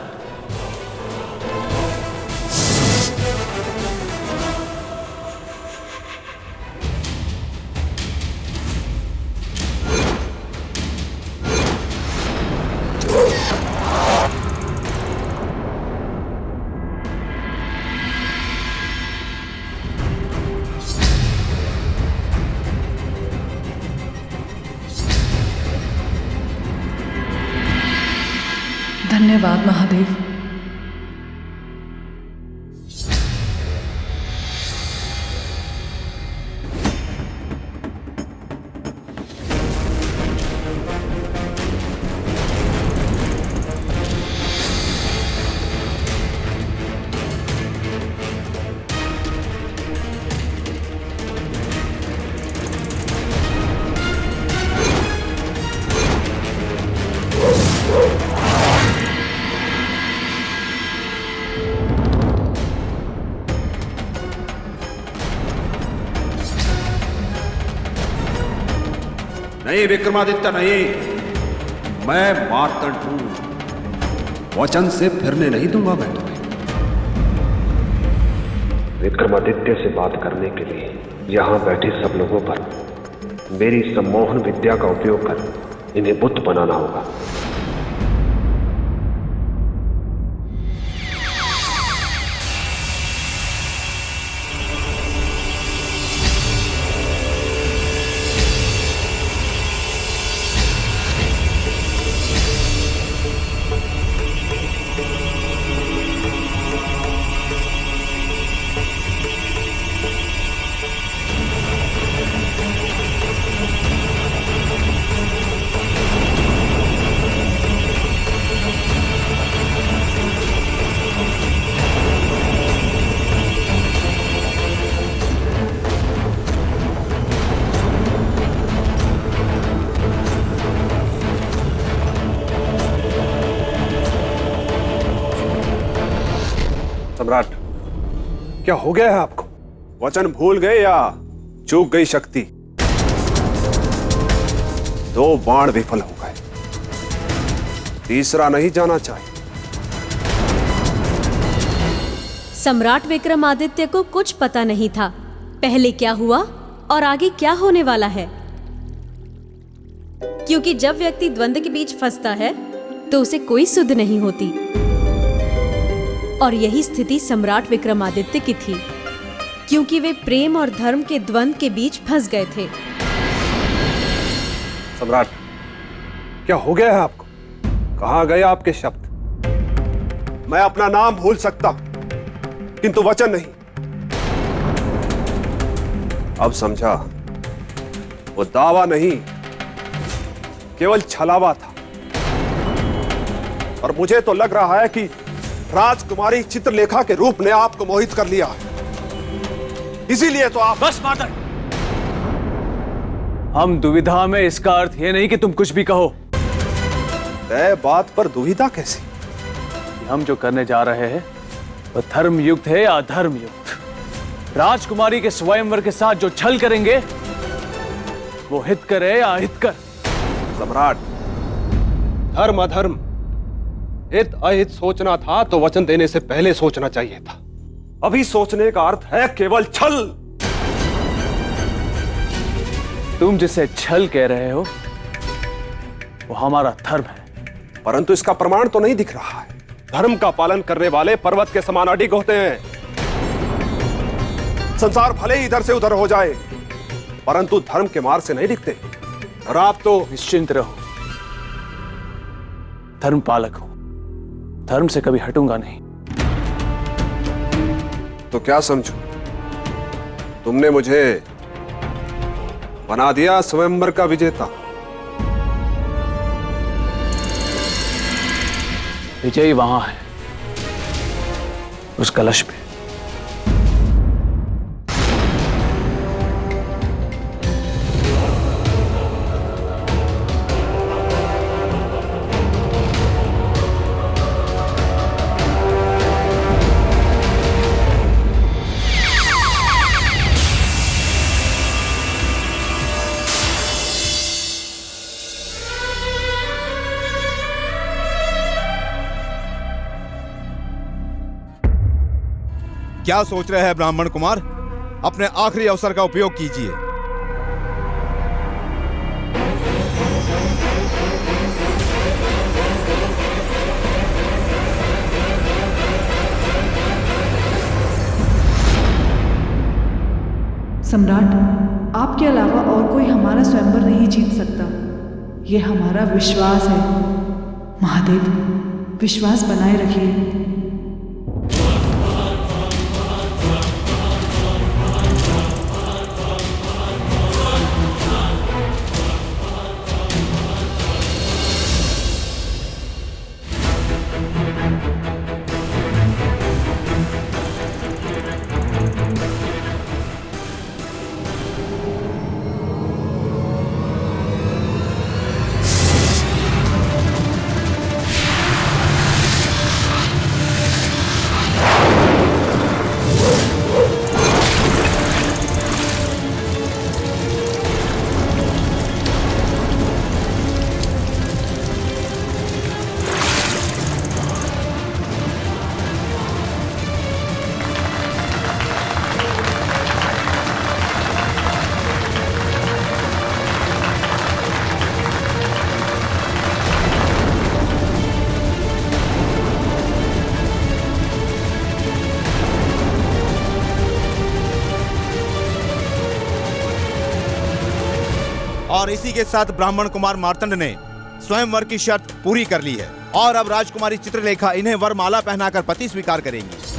धन्यवाद महादेव। नहीं विक्रमादित्य, नहीं, मैं मार्तंड हूं, वचन से फिरने नहीं दूंगा मैं तुम्हें। विक्रमादित्य से बात करने के लिए यहाँ बैठे सब लोगों पर मेरी सम्मोहन विद्या का उपयोग कर इन्हें बुत बनाना होगा। सम्राट, क्या हो गया है आपको? वचन भूल गए या चूक गई शक्ति? 2 बाण विफल हो गए, तीसरा नहीं जाना चाहिए। सम्राट विक्रमादित्य को कुछ पता नहीं था पहले क्या हुआ और आगे क्या होने वाला है, क्योंकि जब व्यक्ति द्वंद्व के बीच फंसता है तो उसे कोई सुध नहीं होती। और यही स्थिति सम्राट विक्रमादित्य की थी, क्योंकि वे प्रेम और धर्म के द्वंद्व के बीच फंस गए थे। सम्राट, क्या हो गया है आपको? कहां गए आपके शब्द? मैं अपना नाम भूल सकता हूं, किंतु वचन नहीं। अब समझा, वो दावा नहीं, केवल छलावा था। और मुझे तो लग रहा है कि राजकुमारी चित्रलेखा के रूप ने आपको मोहित कर लिया, इसीलिए तो आप। बस मार्तंड, हम दुविधा में, इसका अर्थ यह नहीं कि तुम कुछ भी कहो। तय बात पर दुविधा कैसी? हम जो करने जा रहे हैं वो धर्म युक्त है या अधर्म युक्त? राजकुमारी के स्वयंवर के साथ जो छल करेंगे वो हित कर है या अहित कर? सम्राट, धर्म अधर्म, हित अहित सोचना था तो वचन देने से पहले सोचना चाहिए था। अभी सोचने का अर्थ है केवल छल। तुम जिसे छल कह रहे हो वो हमारा धर्म है, परंतु इसका प्रमाण तो नहीं दिख रहा है। धर्म का पालन करने वाले पर्वत के समान अडिग होते हैं। संसार भले ही इधर से उधर हो जाए, परंतु धर्म के मार्ग से नहीं दिखते। और आप तो निश्चिंत रहो, धर्म पालक हो, धर्म से कभी हटूंगा नहीं। तो क्या समझूं? तुमने मुझे बना दिया स्वयंवर का विजेता। विजयी वहां है, उस कलश पे। क्या सोच रहे हैं ब्राह्मण कुमार? अपने आखिरी अवसर का उपयोग कीजिए। सम्राट, आपके अलावा और कोई हमारा स्वयंवर नहीं जीत सकता। ये हमारा विश्वास है। महादेव, विश्वास बनाए रखिए। और इसी के साथ ब्राह्मण कुमार मार्तंड ने स्वयंवर की शर्त पूरी कर ली है और अब राजकुमारी चित्रलेखा इन्हें वरमाला पहनाकर पति स्वीकार करेंगी।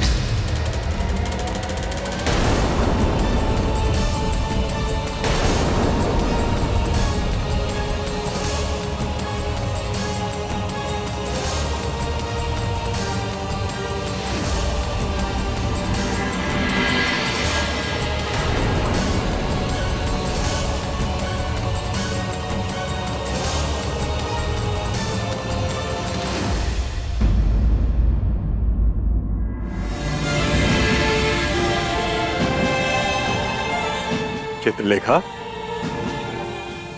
चित्रलेखा,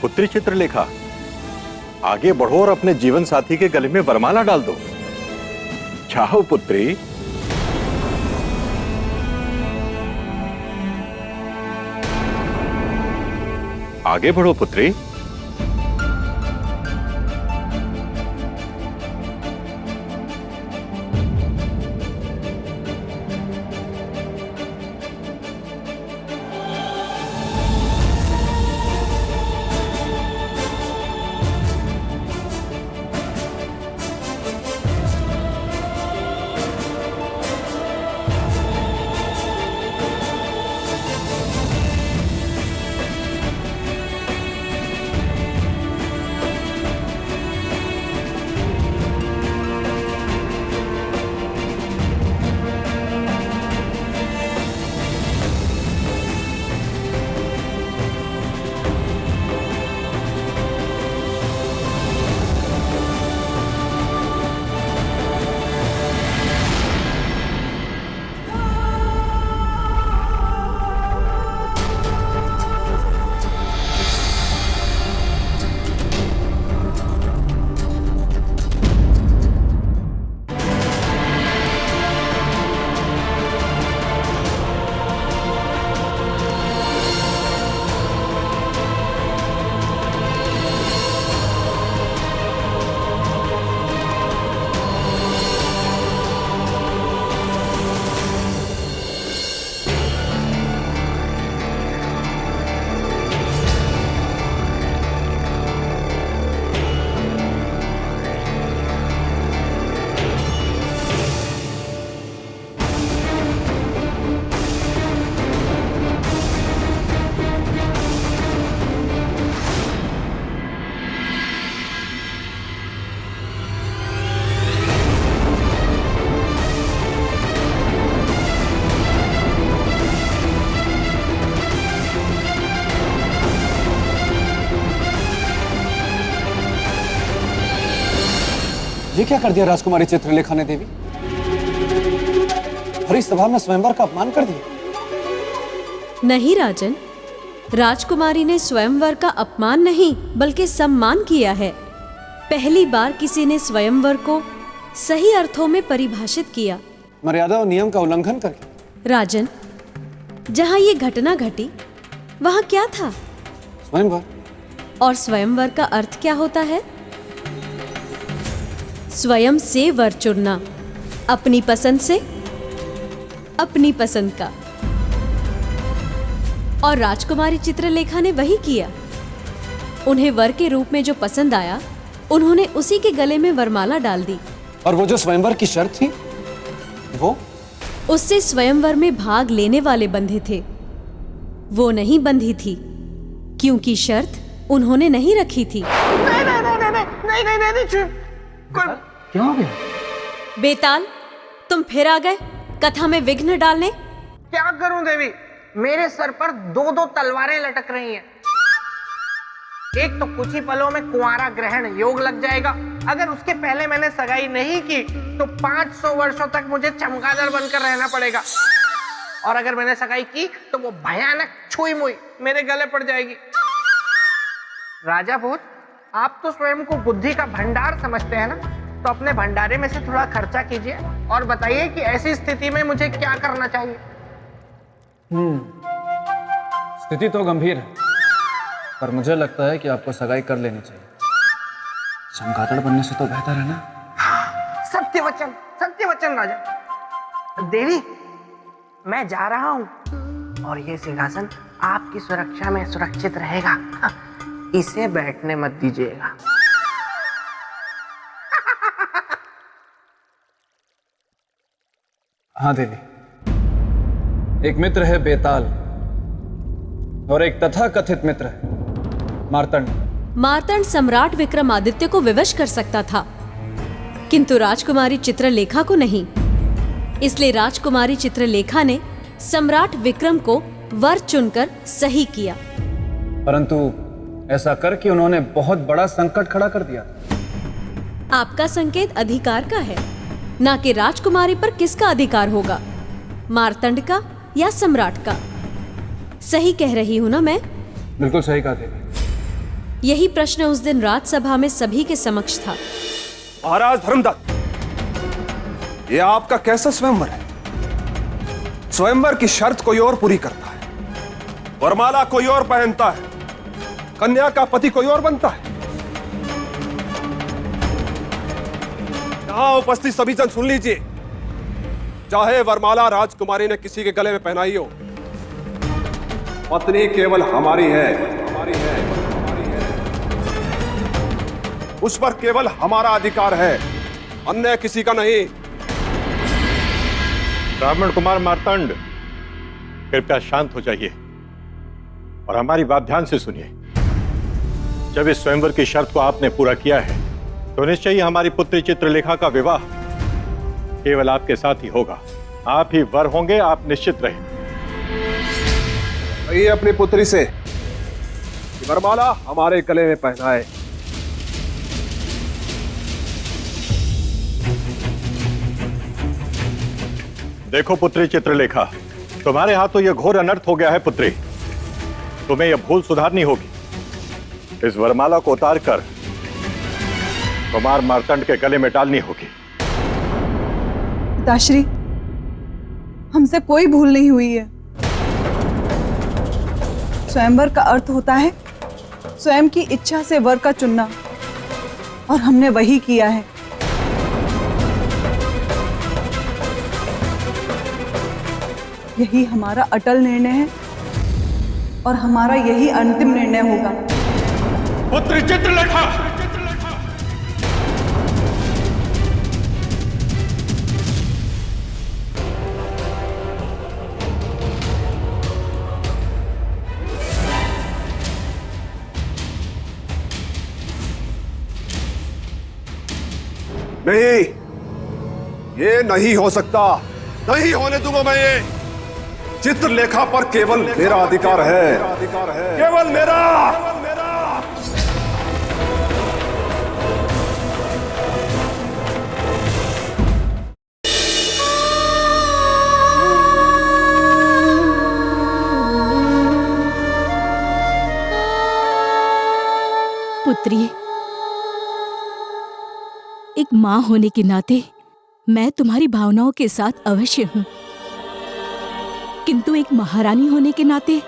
पुत्री चित्रलेखा, आगे बढ़ो और अपने जीवन साथी के गले में वरमाला डाल दो। चाहो पुत्री। आगे बढ़ो पुत्री। ये क्या कर दिया राजकुमारी चित्रलेखा ने देवी? हरी सभा में स्वयंवर का अपमान कर दिया। नहीं राजन, राजकुमारी ने स्वयंवर का अपमान नहीं बल्कि सम्मान किया है। पहली बार किसी ने स्वयंवर को सही अर्थों में परिभाषित किया, मर्यादा और नियम का उल्लंघन करके। राजन, जहां ये घटना घटी वहां क्या था? स्वयंवर। और स्वयंवर का अर्थ क्या होता है? स्वयं से वर चुनना, अपनी पसंद से, अपनी पसंद का। और राजकुमारी चित्रलेखा ने वही किया। उन्हें वर के रूप में जो पसंद आया, उन्होंने उसी के गले में वरमाला डाल दी। और वो जो स्वयंवर की शर्त थी, वो उससे स्वयंवर में भाग लेने वाले बंधे थे, वो नहीं बंधी थी, क्योंकि शर्त उन्होंने नहीं रखी थी। क्या हो गया? बेताल, तुम फिर आ गए कथा में विघ्न डालने। क्या करूं देवी, मेरे सर पर दो दो तलवारें लटक रही हैं। एक तो कुछ ही पलों में कुंवारा ग्रहण योग लग जाएगा। अगर उसके पहले मैंने सगाई नहीं की तो 500 वर्षों तक मुझे चमगादड़ बनकर रहना पड़ेगा। और अगर मैंने सगाई की तो वो भयानक छुई मुई मेरे गले पड़ जाएगी। राजा भोज, आप तो स्वयं को बुद्धि का भंडार समझते हैं ना, तो अपने भंडारे में से थोड़ा खर्चा कीजिए और बताइए कि ऐसी स्थिति में मुझे क्या करना चाहिए। स्थिति तो गंभीर है, पर मुझे लगता है कि आपको सगाई कर लेनी चाहिए। चमगादड़ बनने से तो बेहतर है ना। सत्य वचन राजा। देवी, मैं जा रहा हूं और ये सिंहासन आपकी सुरक्षा में सुरक्षित रहेगा। इसे बैठने मत दीजिएगा। हाँ देवी, एक मित्र है बेताल और एक तथाकथित मित्र है मार्तंड। मार्तंड सम्राट विक्रमादित्य को विवश कर सकता था, किंतु राजकुमारी चित्रलेखा को नहीं। इसलिए राजकुमारी चित्रलेखा ने सम्राट विक्रम को वर चुनकर सही किया। परंतु ऐसा करके उन्होंने बहुत बड़ा संकट खड़ा कर दिया। आपका संकेत अधिकार का है, ना कि राजकुमारी पर किसका अधिकार होगा, मार्तंड का या सम्राट का। सही कह रही हूं ना मैं? बिल्कुल सही कहा देवी। यही प्रश्न उस दिन राजसभा में सभी के समक्ष था। महाराज धर्मदत्त, ये आपका कैसा स्वयंवर है? स्वयंवर की शर्त कोई और पूरी करता है, वरमाला कोई और पहनता है, कन्या का पति कोई और बनता है। यहां उपस्थित सभी जन सुन लीजिए, चाहे वरमाला राजकुमारी ने किसी के गले में पहनाई हो, पत्नी केवल हमारी है, हमारी है, हमारी है। उस पर केवल हमारा अधिकार है, अन्य किसी का नहीं। ब्राह्मण कुमार मार्तंड, कृपया शांत हो जाइए और हमारी बात ध्यान से सुनिए। जब इस स्वयंवर की शर्त को आपने पूरा किया है तो निश्चय ही हमारी पुत्री चित्रलेखा का विवाह केवल आपके साथ ही होगा। आप ही वर होंगे, आप निश्चित रहें। कहिए अपनी पुत्री से कि वरमाला हमारे गले में पहनाए। देखो पुत्री चित्रलेखा, तुम्हारे हाथ तो यह घोर अनर्थ हो गया है पुत्री। तुम्हें यह भूल सुधारनी होगी। इस वरमाला को उतार कर कुमार मार्तंड के गले में डालनी होगी। पिताश्री, हमसे कोई भूल नहीं हुई है। स्वयंवर का अर्थ होता है स्वयं की इच्छा से वर का चुनना, और हमने वही किया है। यही हमारा अटल निर्णय है और हमारा यही अंतिम निर्णय होगा। पुत्री चित्रलेखा, नहीं, ये नहीं हो सकता, नहीं होने दूंगा मैं ये। चित्रलेखा पर केवल मेरा अधिकार है, केवल मेरा। पुत्री, एक माँ होने के नाते मैं तुम्हारी भावनाओं के साथ अवश्य हूं, किंतु एक महारानी होने के नाते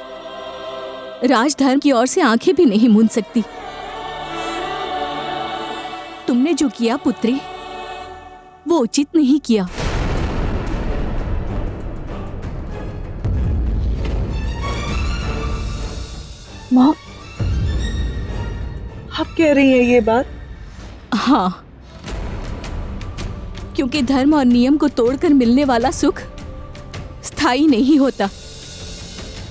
राजधर्म की ओर से आंखें भी नहीं मूंद सकती। तुमने जो किया पुत्री, वो उचित नहीं किया। माँ, आप कह रही हैं ये बात? हाँ, क्योंकि धर्म और नियम को तोड़कर मिलने वाला सुख स्थायी नहीं होता,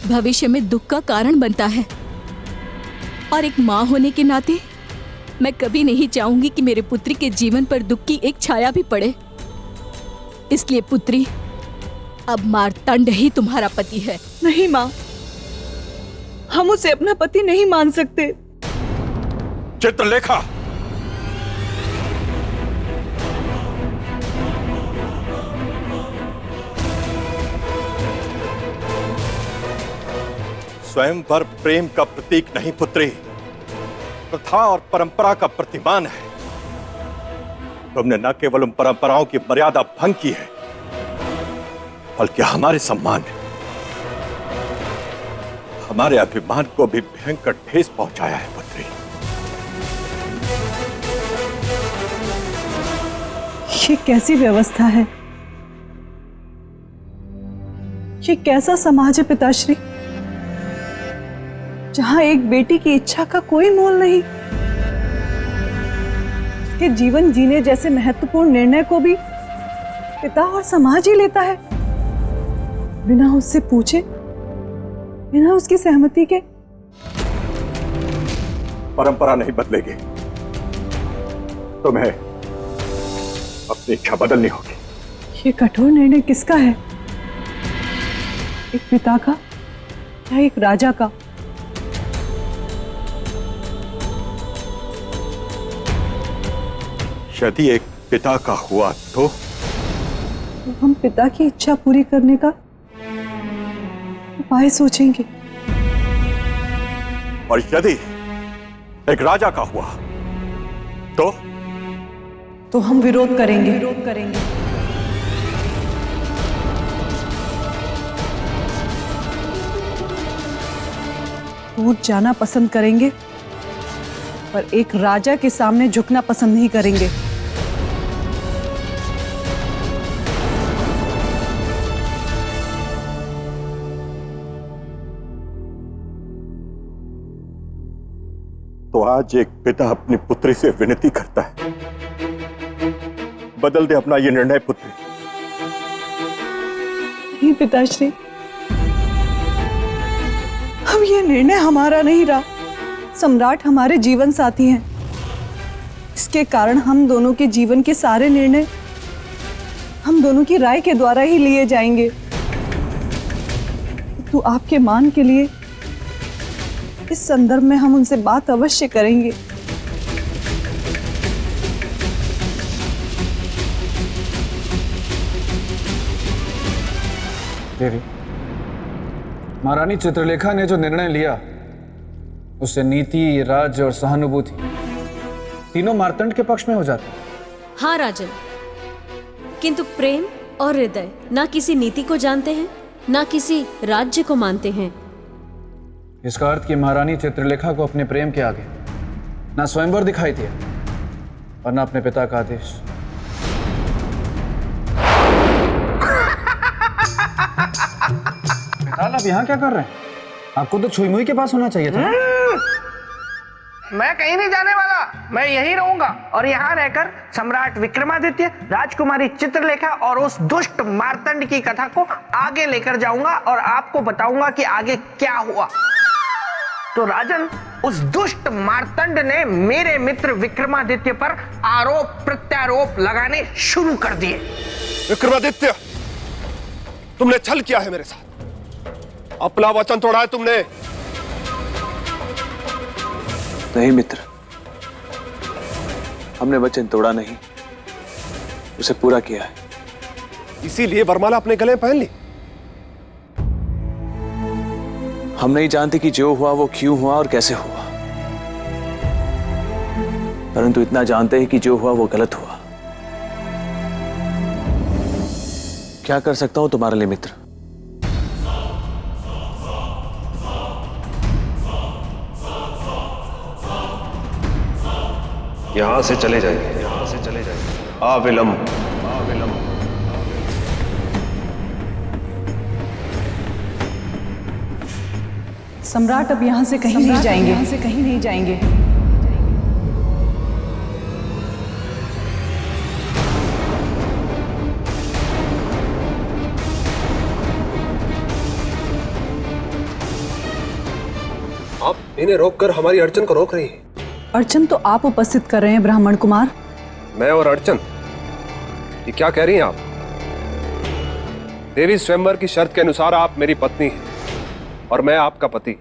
भविष्य में दुख का कारण बनता है। और एक माँ होने के नाते मैं कभी नहीं चाहूंगी कि मेरे पुत्री के जीवन पर दुख की एक छाया भी पड़े। इसलिए पुत्री, अब मार्तंड ही तुम्हारा पति है। नहीं माँ, हम उसे अपना पति नहीं मान सकते। चित्रलेखा, स्वयंवर प्रेम का प्रतीक नहीं पुत्री, प्रथा और परंपरा का प्रतिमान है। तुमने न केवल उन परंपराओं की मर्यादा भंग की है, बल्कि हमारे सम्मान, हमारे अभिमान को भी भयंकर ठेस पहुंचाया है पुत्री। ये कैसी व्यवस्था है? ये कैसा समाज है पिताश्री, जहां एक बेटी की इच्छा का कोई मोल नहीं, उसके जीवन जीने जैसे महत्वपूर्ण निर्णय को भी पिता और समाज ही लेता है, बिना उससे पूछे, बिना उसकी सहमति के। परंपरा नहीं बदलेगी, तुम्हें अपनी इच्छा बदलनी होगी। ये कठोर निर्णय किसका है? एक पिता का या एक राजा का? यदि एक पिता का हुआ तो हम पिता की इच्छा पूरी करने का उपाय सोचेंगे। और यदि एक राजा का हुआ तो हम विरोध करेंगे। दूर जाना पसंद करेंगे, पर एक राजा के सामने झुकना पसंद नहीं करेंगे। तो आज एक पिता अपनी पुत्री से विनती करता है, बदल दे अपना ये निर्णय पुत्री। नहीं पिताश्री, अब ये निर्णय हमारा नहीं रहा। सम्राट हमारे जीवन साथी हैं। इसके कारण हम दोनों के जीवन के सारे निर्णय हम दोनों की राय के द्वारा ही लिए जाएंगे। तो आपके मान के लिए इस संदर्भ में हम उनसे बात अवश्य करेंगे। देवी, महारानी चित्रलेखा ने जो निर्णय लिया उससे नीति, राज्य और सहानुभूति तीनों मार्तंड के पक्ष में हो जाते। हाँ राजन, किंतु प्रेम और हृदय ना किसी नीति को जानते हैं, ना किसी राज्य को मानते हैं। इसका अर्थ कि महारानी चित्रलेखा को अपने प्रेम के आगे ना स्वयंवर दिखाई दिया और ना अपने पिता का आदेश। पिताल, आप यहाँ क्या कर रहे हैं? आपको तो छुई मुई के पास होना चाहिए था। मैं कहीं नहीं जाने वाला, मैं यहीं रहूंगा और यहाँ रहकर सम्राट विक्रमादित्य, राजकुमारी चित्रलेखा और उस दुष्ट मार्तंड की कथा को आगे लेकर जाऊंगा और आपको बताऊंगा कि आगे क्या हुआ। तो राजन, उस दुष्ट मार्तंड ने मेरे मित्र विक्रमादित्य पर आरोप प्रत्यारोप लगाने शुरू कर दिए। विक्रमादित्य, तुमने छल किया है मेरे साथ, अपना वचन तोड़ा है तुमने। नहीं मित्र, हमने वचन तोड़ा नहीं, उसे पूरा किया है। इसीलिए वरमाला अपने गले में पहन ली। हम नहीं जानते कि जो हुआ वो क्यों हुआ और कैसे हुआ, परंतु इतना जानते हैं कि जो हुआ वो गलत हुआ। क्या कर सकता हूं तुम्हारे लिए मित्र? यहां से चले जाइए, यहां से चले जाइए, अविलंब, अविलंब। सम्राट अब यहाँ से कहीं नहीं जाएंगे, यहाँ से कहीं नहीं जाएंगे। आप इन्हें रोककर हमारी अड़चन को रोक रही हैं। अड़चन तो आप उपस्थित कर रहे हैं ब्राह्मण कुमार। मैं और अड़चन? ये क्या कह रही हैं आप? देवी स्वयंवर की शर्त के अनुसार आप मेरी पत्नी हैं और मैं आपका पति।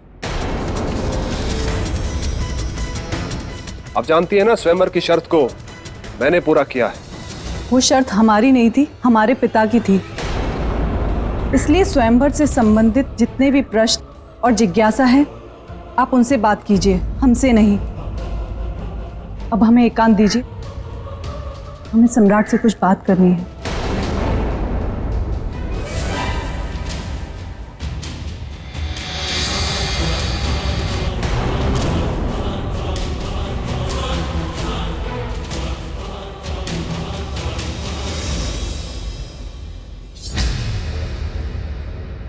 आप जानती हैं ना, स्वयंवर की शर्त को मैंने पूरा किया है। वो शर्त हमारी नहीं थी, हमारे पिता की थी। इसलिए स्वयंवर से संबंधित जितने भी प्रश्न और जिज्ञासा है, आप उनसे बात कीजिए, हमसे नहीं। अब हमें एकांत दीजिए, हमें सम्राट से कुछ बात करनी है।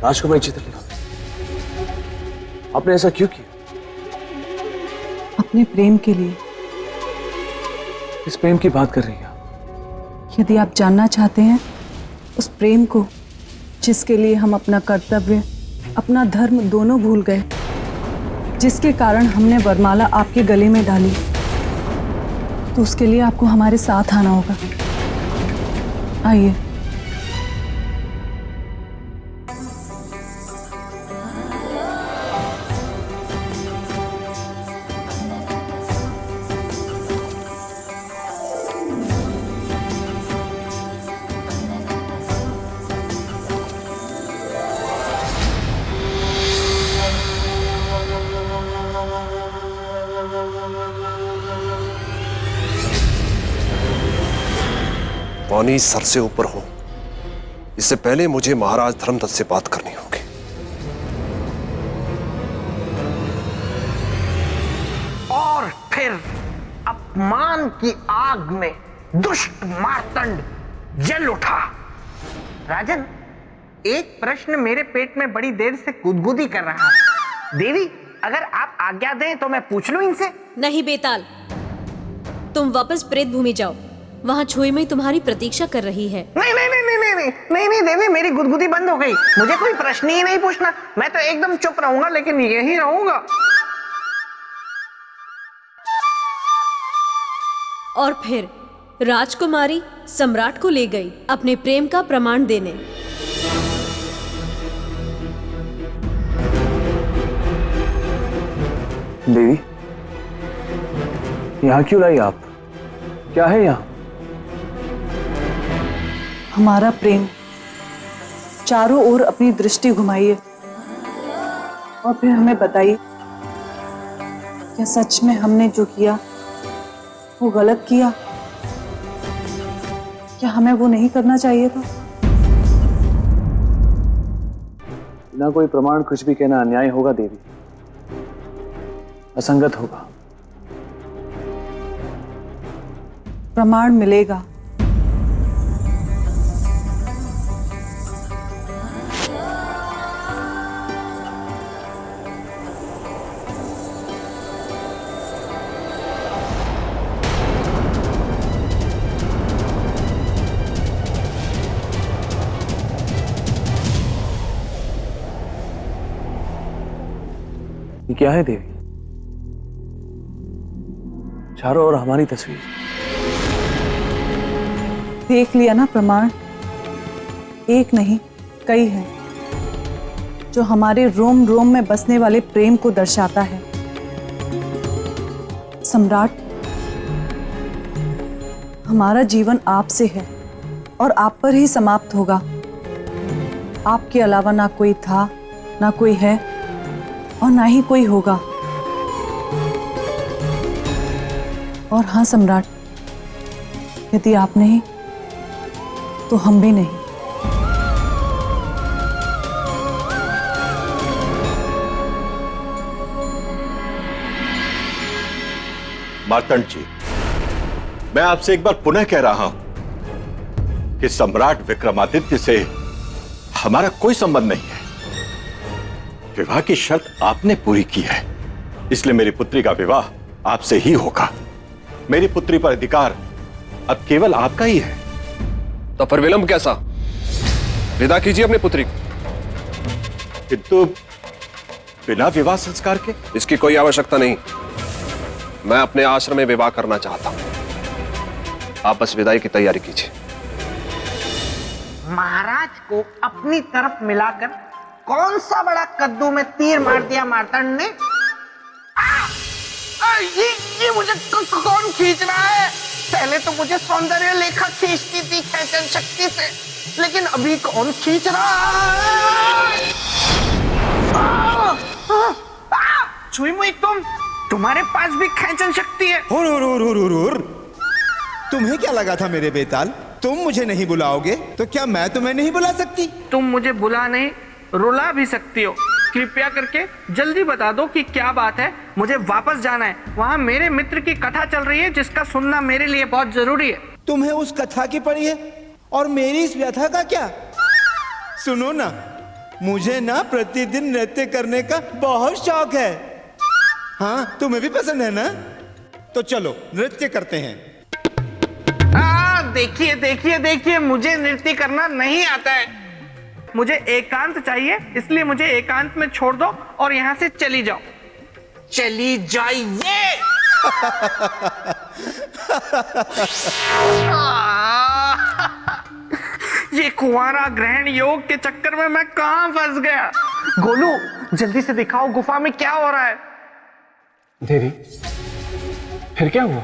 राजकुमारी चित्रलेखा, आपने ऐसा क्यों किया? अपने प्रेम के लिए। इस प्रेम की बात कर रही है? यदि आप जानना चाहते हैं उस प्रेम को जिसके लिए हम अपना कर्तव्य, अपना धर्म दोनों भूल गए, जिसके कारण हमने वरमाला आपके गले में डाली, तो उसके लिए आपको हमारे साथ आना होगा। आइए। पानी सर से ऊपर हो, इससे पहले मुझे महाराज धर्मदत्त से बात करनी होगी। और फिर अपमान की आग में दुष्ट मार्तंड जल उठा। राजन, एक प्रश्न मेरे पेट में बड़ी देर से गुदगुदी कर रहा है। देवी, अगर आप आज्ञा दें तो मैं पूछ लूं इनसे? नहीं बेताल, तुम वापस प्रेत भूमि जाओ, वहां छुईमई तुम्हारी प्रतीक्षा कर रही है। नहीं नहीं नहीं नहीं नहीं नहीं नहीं देवी, मेरी गुदगुदी बंद हो गई। मुझे कोई प्रश्न ही नहीं पूछना। मैं तो एकदम चुप रहूंगा, लेकिन यही रहूंगा। और फिर राजकुमारी सम्राट को ले गई अपने प्रेम का प्रमाण देने। देवी, यहाँ क्यों लाई आप? क्या है यहाँ? हमारा प्रेम। चारों ओर अपनी दृष्टि घुमाइए और फिर हमें बताइए, क्या सच में हमने जो किया वो गलत किया? क्या हमें वो नहीं करना चाहिए था? बिना कोई प्रमाण कुछ भी कहना अन्याय होगा देवी, असंगत होगा। प्रमाण मिलेगा। ये क्या है देवी? चारों ओर हमारी तस्वीर। देख लिया ना प्रमाण? एक नहीं, कई हैं, जो हमारे रोम रोम में बसने वाले प्रेम को दर्शाता है। सम्राट, हमारा जीवन आपसे है और आप पर ही समाप्त होगा। आपके अलावा ना कोई था, ना कोई है और ना ही कोई होगा। और हाँ सम्राट, यदि आप नहीं तो हम भी नहीं। मार्तंड जी, मैं आपसे एक बार पुनः कह रहा हूं कि सम्राट विक्रमादित्य से हमारा कोई संबंध नहीं है। विवाह की शर्त आपने पूरी की है, इसलिए मेरी पुत्री का विवाह आपसे ही होगा। मेरी पुत्री पर अधिकार अब केवल आपका ही है। तो फिर विलंब कैसा? विदा कीजिए अपनी पुत्री को। किंतु बिना विवाह संस्कार के? इसकी कोई आवश्यकता नहीं। मैं अपने आश्रम में विवाह करना चाहता हूं। आप बस विदाई की तैयारी कीजिए। महाराज को अपनी तरफ मिलाकर कौन सा बड़ा कद्दू में तीर मार दिया मार्तंड ने? ये मुझे कौन खींच रहा है? पहले तो मुझे सौंदर्य लेखा खींचती थी खेचन शक्ति से, लेकिन अभी कौन खींच रहा है? छुईमुई, तुम्हारे पास भी खेचन शक्ति है? तुम्हें क्या लगा था मेरे बेताल? तुम मुझे नहीं बुलाओगे तो क्या मैं तुम्हें नहीं बुला सकती? तुम मुझे बुला नहीं, रुला भी सकती हो। कृपया करके जल्दी बता दो कि क्या बात है। मुझे वापस जाना है। वहाँ मेरे मित्र की कथा चल रही है, जिसका सुनना मेरे लिए बहुत जरूरी है। तुम्हें उस कथा की पड़ी है और मेरी इस व्यथा का क्या? सुनो ना, मुझे ना प्रतिदिन नृत्य करने का बहुत शौक है। हाँ, तुम्हें भी पसंद है ना? तो चलो नृत्य करते हैं। देखिए देखिए देखिए, मुझे नृत्य करना नहीं आता है। मुझे एकांत चाहिए, इसलिए मुझे एकांत में छोड़ दो और यहाँ से चली जाओ। चली जाइए। ये कुंवारा ग्रहण योग के चक्कर में मैं कहां फंस गया। गोलू, जल्दी से दिखाओ गुफा में क्या हो रहा है। देवी, फिर क्या हुआ?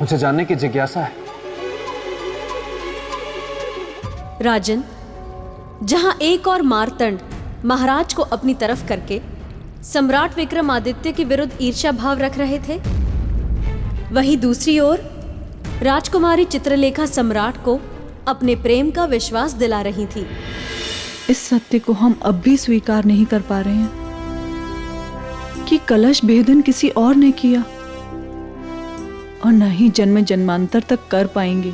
मुझे जानने की जिज्ञासा है। राजन, जहां एक और मार्तंड महाराज को अपनी तरफ करके सम्राट विक्रमादित्य के विरुद्ध ईर्ष्या भाव रख रहे थे, वहीं दूसरी ओर राजकुमारी चित्रलेखा सम्राट को अपने प्रेम का विश्वास दिला रही थी। इस सत्य को हम अब भी स्वीकार नहीं कर पा रहे हैं कि कलश भेदन किसी और ने किया और न ही जन्म जन्मांतर तक कर पाएंगे,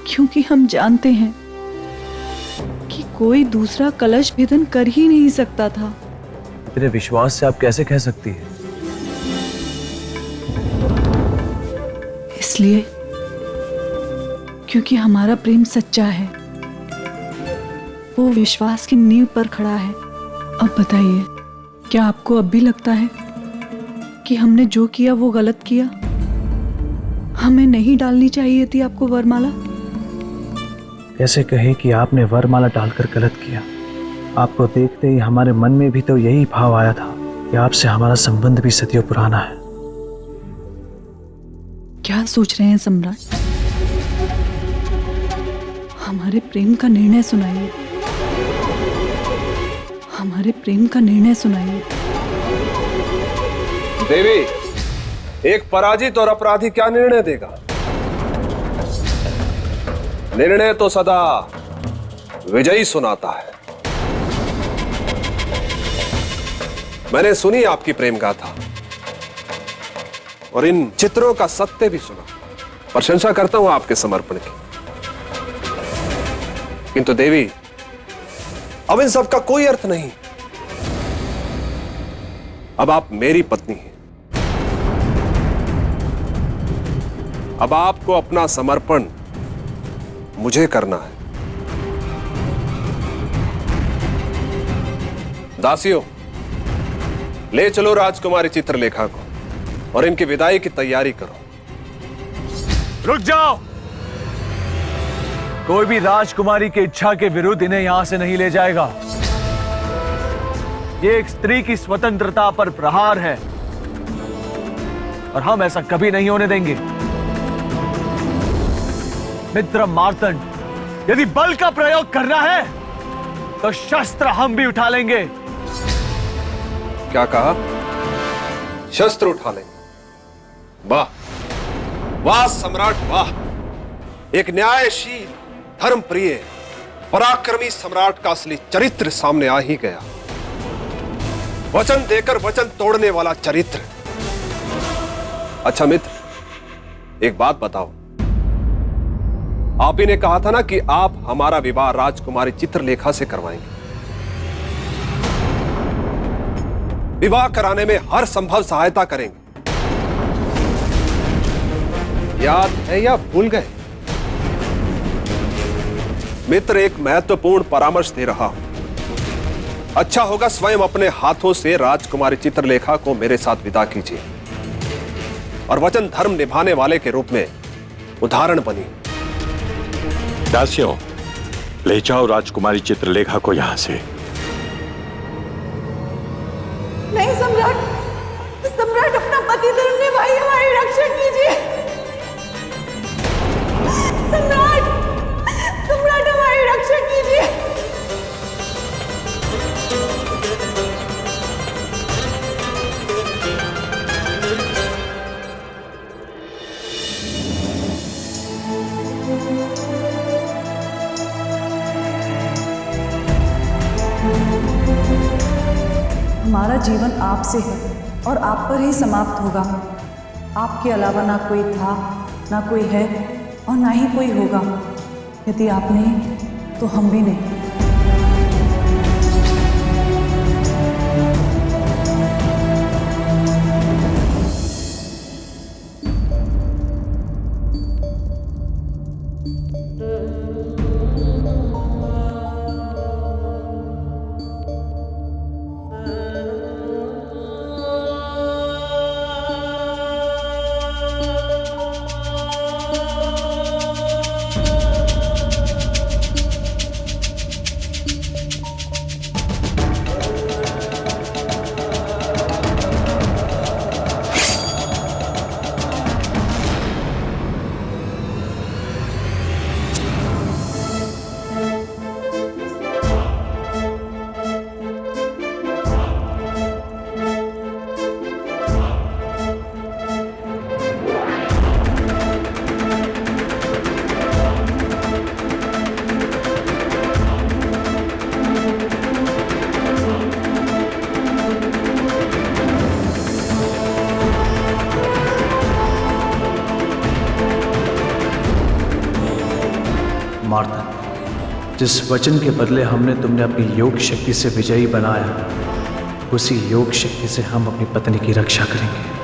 क्योंकि हम जानते हैं कि कोई दूसरा कलश भेदन कर ही नहीं सकता था। तेरे विश्वास से आप कैसे कह सकती है? इसलिए क्योंकि हमारा प्रेम सच्चा है, वो विश्वास की नींव पर खड़ा है। अब बताइए, क्या आपको अब भी लगता है कि हमने जो किया वो गलत किया? हमें नहीं डालनी चाहिए थी आपको वरमाला? कैसे कहे कि आपने वरमाला डालकर गलत किया? आपको देखते ही हमारे मन में भी तो यही भाव आया था कि आपसे हमारा संबंध भी सदियों पुराना है। क्या सोच रहे हैं सम्राट? हमारे प्रेम का निर्णय सुनाइए, हमारे प्रेम का निर्णय सुनाइए। देवी, एक पराजित और अपराधी क्या निर्णय देगा? निर्णय तो सदा विजयी सुनाता है। मैंने सुनी आपकी प्रेम गाथा और इन चित्रों का सत्य भी सुना। प्रशंसा करता हूं आपके समर्पण की। किंतु देवी, अब इन सब का कोई अर्थ नहीं। अब आप मेरी पत्नी हैं। अब आपको अपना समर्पण मुझे करना है। दासियों, ले चलो राजकुमारी चित्रलेखा को और इनकी विदाई की तैयारी करो। रुक जाओ! कोई भी राजकुमारी की इच्छा के विरुद्ध इन्हें यहां से नहीं ले जाएगा। ये एक स्त्री की स्वतंत्रता पर प्रहार है और हम ऐसा कभी नहीं होने देंगे। मित्र मार्तंड, यदि बल का प्रयोग करना है तो शस्त्र हम भी उठा लेंगे। क्या कहा? शस्त्र उठा लेंगे? वाह वाह सम्राट, वाह! एक न्यायशील, धर्मप्रिय, पराक्रमी सम्राट का असली चरित्र सामने आ ही गया। वचन देकर वचन तोड़ने वाला चरित्र। अच्छा मित्र, एक बात बताओ, आप ही ने कहा था ना कि आप हमारा विवाह राजकुमारी चित्रलेखा से करवाएंगे। विवाह कराने में हर संभव सहायता करेंगे। याद है या भूल गए? मित्र, एक महत्वपूर्ण परामर्श दे रहा हूं। अच्छा होगा स्वयं अपने हाथों से राजकुमारी चित्रलेखा को मेरे साथ विदा कीजिए और वचन धर्म निभाने वाले के रूप में उदाहरण बनिए। दासियों, ले जाओ राजकुमारी चित्रलेखा को यहां से। नहीं सम्राट, सम्राट अपना पति धर्म निभाइए, हमारी रक्षा कीजिए। सम्राट, सम्राट हमारी रक्षा कीजिए। हमारा जीवन आपसे है और आप पर ही समाप्त होगा। आपके अलावा ना कोई था, ना कोई है और ना ही कोई होगा। यदि आप नहीं तो हम भी नहीं। मार्तंड, जिस वचन के बदले हमने तुमने अपनी योग शक्ति से विजयी बनाया, उसी योग शक्ति से हम अपनी पत्नी की रक्षा करेंगे।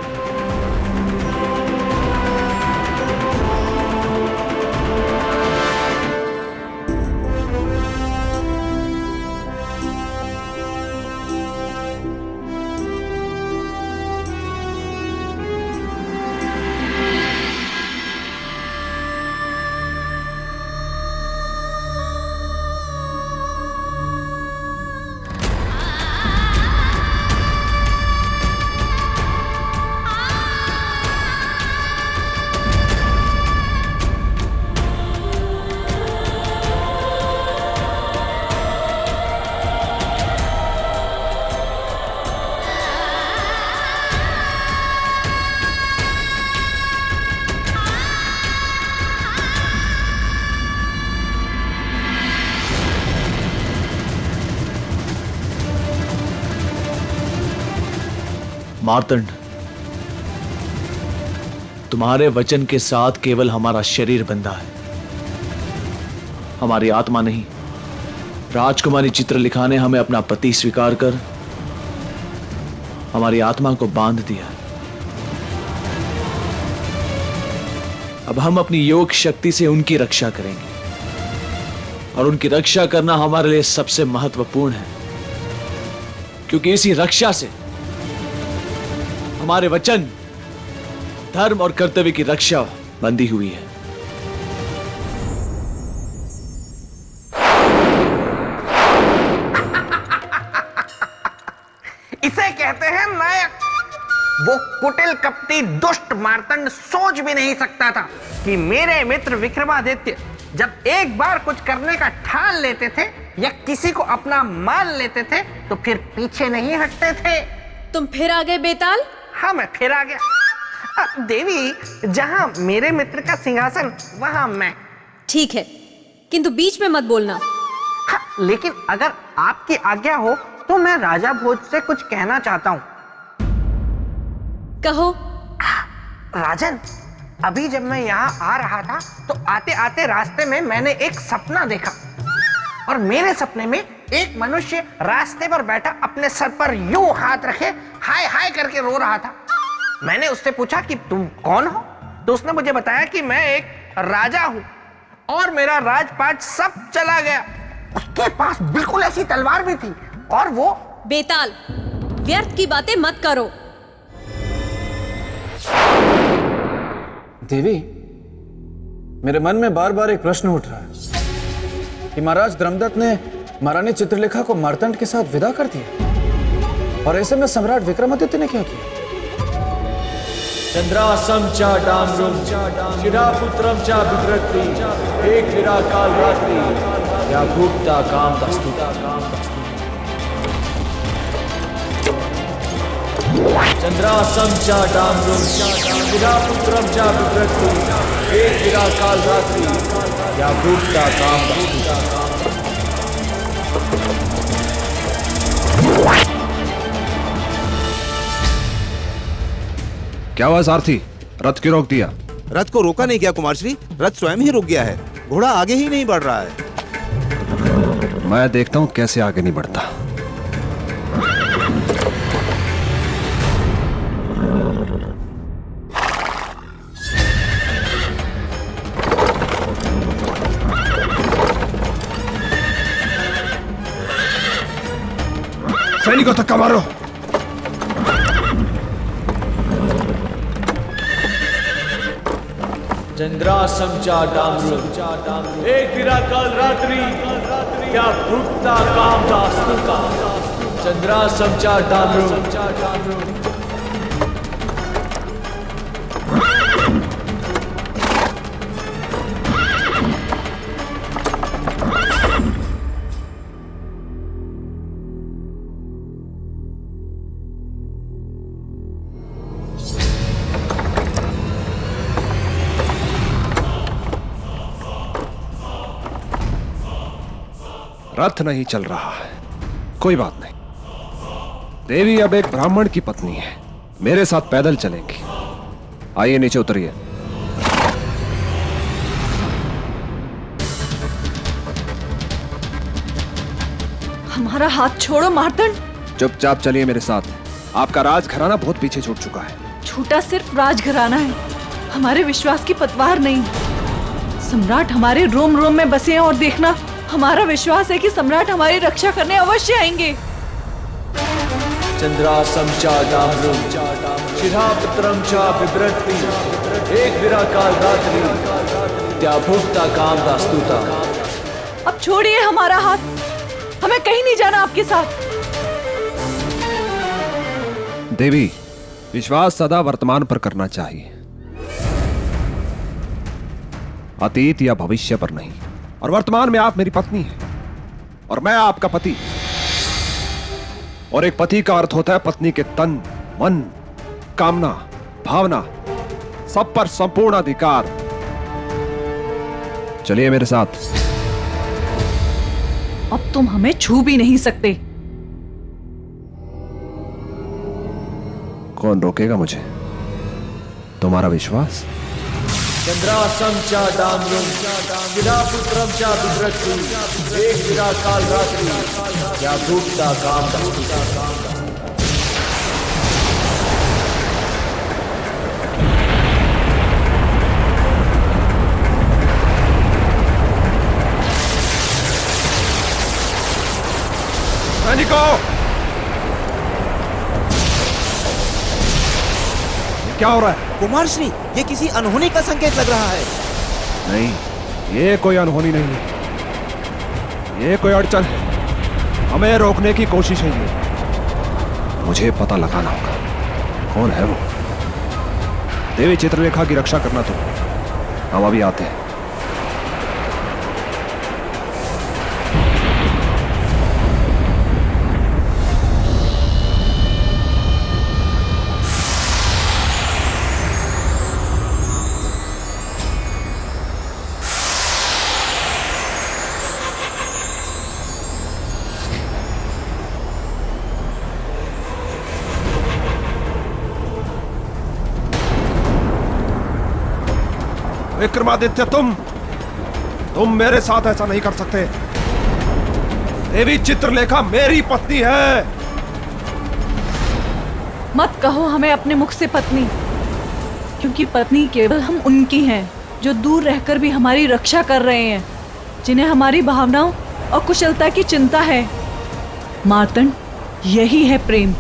मार्तंड, तुम्हारे वचन के साथ केवल हमारा शरीर बंधा है, हमारी आत्मा नहीं। राजकुमारी चित्रलेखा ने हमें अपना पति स्वीकार कर हमारी आत्मा को बांध दिया। अब हम अपनी योग शक्ति से उनकी रक्षा करेंगे, और उनकी रक्षा करना हमारे लिए सबसे महत्वपूर्ण है, क्योंकि इसी रक्षा से हमारे वचन, धर्म और कर्तव्य की रक्षा बंधी हुई है। इसे कहते हैं नायक। वो कुटिल कपटी दुष्ट मार्तंड सोच भी नहीं सकता था कि मेरे मित्र विक्रमादित्य जब एक बार कुछ करने का ठान लेते थे या किसी को अपना मान लेते थे तो फिर पीछे नहीं हटते थे। तुम फिर आ गए बेताल? हाँ, मैं फिर आ गया। देवी, जहां मेरे मित्र का सिंहासन वहां मैं। ठीक है, किंतु बीच में मत बोलना। हाँ, लेकिन अगर आपकी आज्ञा हो तो मैं राजा भोज से कुछ कहना चाहता हूं। कहो। राजन, अभी जब मैं यहाँ आ रहा था तो आते आते रास्ते में मैंने एक सपना देखा, और मेरे सपने में एक मनुष्य रास्ते पर बैठा अपने सर पर यूं हाथ रखे हाय हाय करके रो रहा था। मैंने उससे पूछा कि तुम कौन हो, तो उसने मुझे बताया कि मैं एक राजा हूं और मेरा राजपाट सब चला गया। उसके पास बिल्कुल ऐसी तलवार भी थी, और वो। बेताल, व्यर्थ की बातें मत करो। देवी, मेरे मन में बार बार एक प्रश्न उठ रहा है कि महाराज धर्मदत्त ने महारानी चित्रलेखा को मार्तंड के साथ विदा कर दिया, और ऐसे में सम्राट विक्रमादित्य ने क्या किया? चंद्रासम च डामरुम चिरापुत्रम च बिभ्रति एक विराकाल रात्रि या भूक्ता काम दस्तुता। चंद्रासम च डामरुम चिरापुत्रम च बिभ्रति एक विराकाल रात्रि या भूक्ता काम दस्तुता। क्या हुआ सारथी, रथ क्यों रोक दिया? रथ को रोका नहीं गया कुमार श्री, रथ स्वयं ही रुक गया है। घोड़ा आगे ही नहीं बढ़ रहा है। मैं देखता हूं कैसे आगे नहीं बढ़ता। सैनिकों धक्का मारो। चंद्रासम चा डामरू एक विराकाल रात्रि क्या भुगता काम दास्तुका चंद्रासम चा डामरू। रथ नहीं चल रहा है, कोई बात नहीं। देवी अब एक ब्राह्मण की पत्नी है, मेरे साथ पैदल चलेंगी। आइए नीचे उतरिए। हमारा हाथ छोड़ो मार्तंड। चुपचाप चलिए मेरे साथ। आपका राजघराना बहुत पीछे छूट चुका है। छूटा सिर्फ राजघराना है, हमारे विश्वास की पतवार नहीं। सम्राट हमारे रोम रोम में बसे हैं और देखना, हमारा विश्वास है कि सम्राट हमारी रक्षा करने अवश्य आएंगे। चंद्रासम चा डामरू शिरापुत्रम चा बिभ्रति एक विराकाल रात्रि क्या भुगता काम दास्तुता। अब छोड़िए हमारा हाथ, हमें कहीं नहीं जाना आपके साथ। देवी, विश्वास सदा वर्तमान पर करना चाहिए, अतीत या भविष्य पर नहीं। और वर्तमान में आप मेरी पत्नी हैं और मैं आपका पति। और एक पति का अर्थ होता है पत्नी के तन, मन, कामना, भावना सब पर संपूर्ण अधिकार। चलिए मेरे साथ। अब तुम हमें छू भी नहीं सकते। कौन रोकेगा मुझे? तुम्हारा विश्वास? चंद्रासम चा डामरू शिरापुत्रम चा बिभ्रति एक विराकाल रात्रि क्या भुगता काम दास्तुता। सैनिकों, क्या हो रहा है? कुमार श्री, ये किसी अनहोनी का संकेत लग रहा है। नहीं, ये कोई अनहोनी नहीं है, ये कोई अड़चन है। हमें रोकने की कोशिश है ये। मुझे पता लगाना होगा कौन है वो। देवी चित्रलेखा की रक्षा करना तो हम अभी आते हैं। विक्रमादित्य, तुम मेरे साथ ऐसा नहीं कर सकते। देवी चित्रलेखा मेरी पत्नी है। मत कहो हमें अपने मुख से पत्नी, क्योंकि पत्नी केवल हम उनकी हैं जो दूर रहकर भी हमारी रक्षा कर रहे हैं, जिन्हें हमारी भावनाओं और कुशलता की चिंता है। मार्तंड, यही है प्रेम,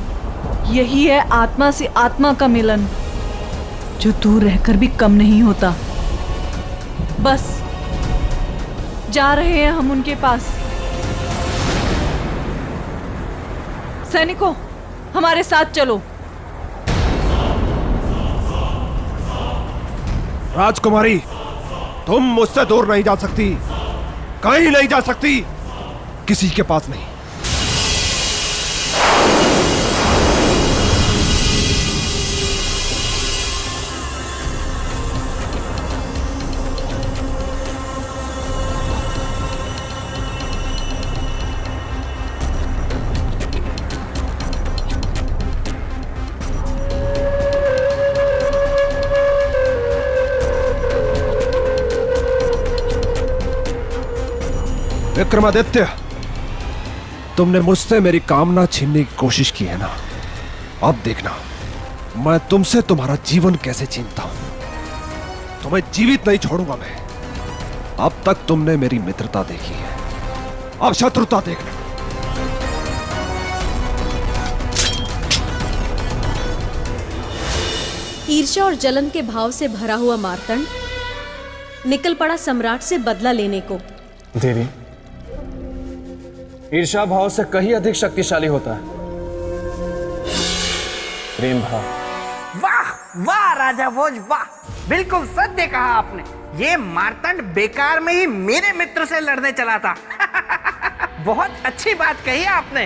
यही है आत्मा से आत्मा का मिलन, जो दूर रहकर भी कम नहीं होता। बस जा रहे हैं हम उनके पास। सैनिकों, हमारे साथ चलो। राजकुमारी, तुम मुझसे दूर नहीं जा सकती, कहीं नहीं जा सकती, किसी के पास नहीं। विक्रमादित्य, तुमने मुझसे मेरी कामना छीनने की कोशिश की है ना? अब देखना मैं तुमसे तुम्हारा जीवन कैसे छीनता हूं। तुम्हें जीवित नहीं छोड़ूंगा मैं। अब तक तुमने मेरी मित्रता देखी है, अब शत्रुता देखना। ईर्ष्या और जलन के भाव से भरा हुआ मार्तंड निकल पड़ा सम्राट से बदला लेने को। देवी, ईर्ष्या भाव से कहीं अधिक शक्तिशाली होता है प्रेम भाव। वाह वाह राजा भोज, वाह, बिल्कुल सत्य कहा आपने। ये मार्तंड बेकार में ही मेरे मित्र से लड़ने चला था। बहुत अच्छी बात कही आपने।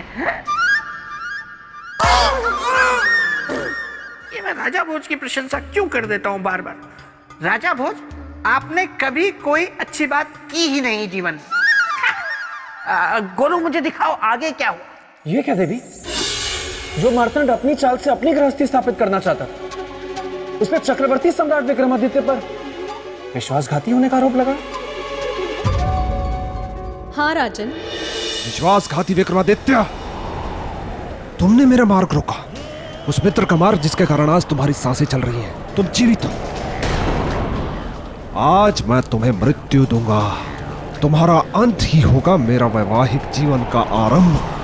ये मैं राजा भोज की प्रशंसा क्यों कर देता हूं बार बार। राजा भोज, आपने कभी कोई अच्छी बात की ही नहीं जीवन। गोलू, मुझे दिखाओ आगे क्या हुआ। ये क्या देवी? जो मार्तंड अपनी चाल से अपनी गृहस्थी स्थापित करना चाहता, उसने चक्रवर्ती सम्राट विक्रमादित्य पर विश्वासघाती होने का आरोप लगा। हाँ राजन। विश्वासघाती विक्रमादित्य, तुमने मेरा मार्ग रोका, उस मित्र का मार्ग जिसके कारण आज तुम्हारी सांसें चल रही हैं, तुम जीवित हो। आज मैं तुम्हें मृत्यु दूंगा, तुम्हारा अंत ही होगा मेरा वैवाहिक जीवन का आरंभ।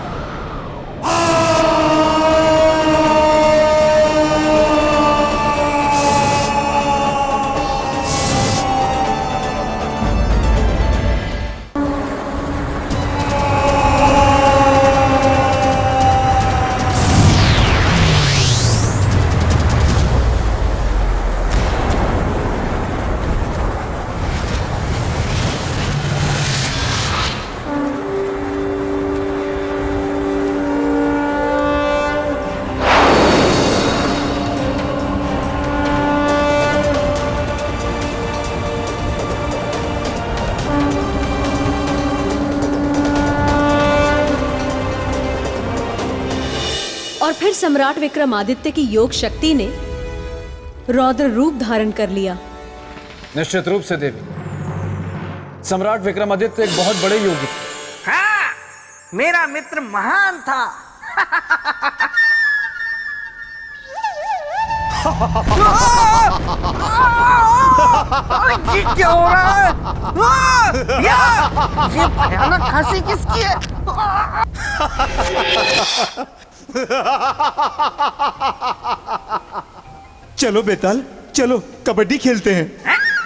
और फिर सम्राट विक्रमादित्य की योग शक्ति ने रौद्र रूप धारण कर लिया। निश्चित रूप से देवी, सम्राट विक्रमादित्य एक बहुत बड़े योगी थे। हाँ, मेरा मित्र महान था। ये क्या हो रहा है? ये भयानक हंसी किसकी है? चलो बेताल, चलो कबड्डी खेलते हैं।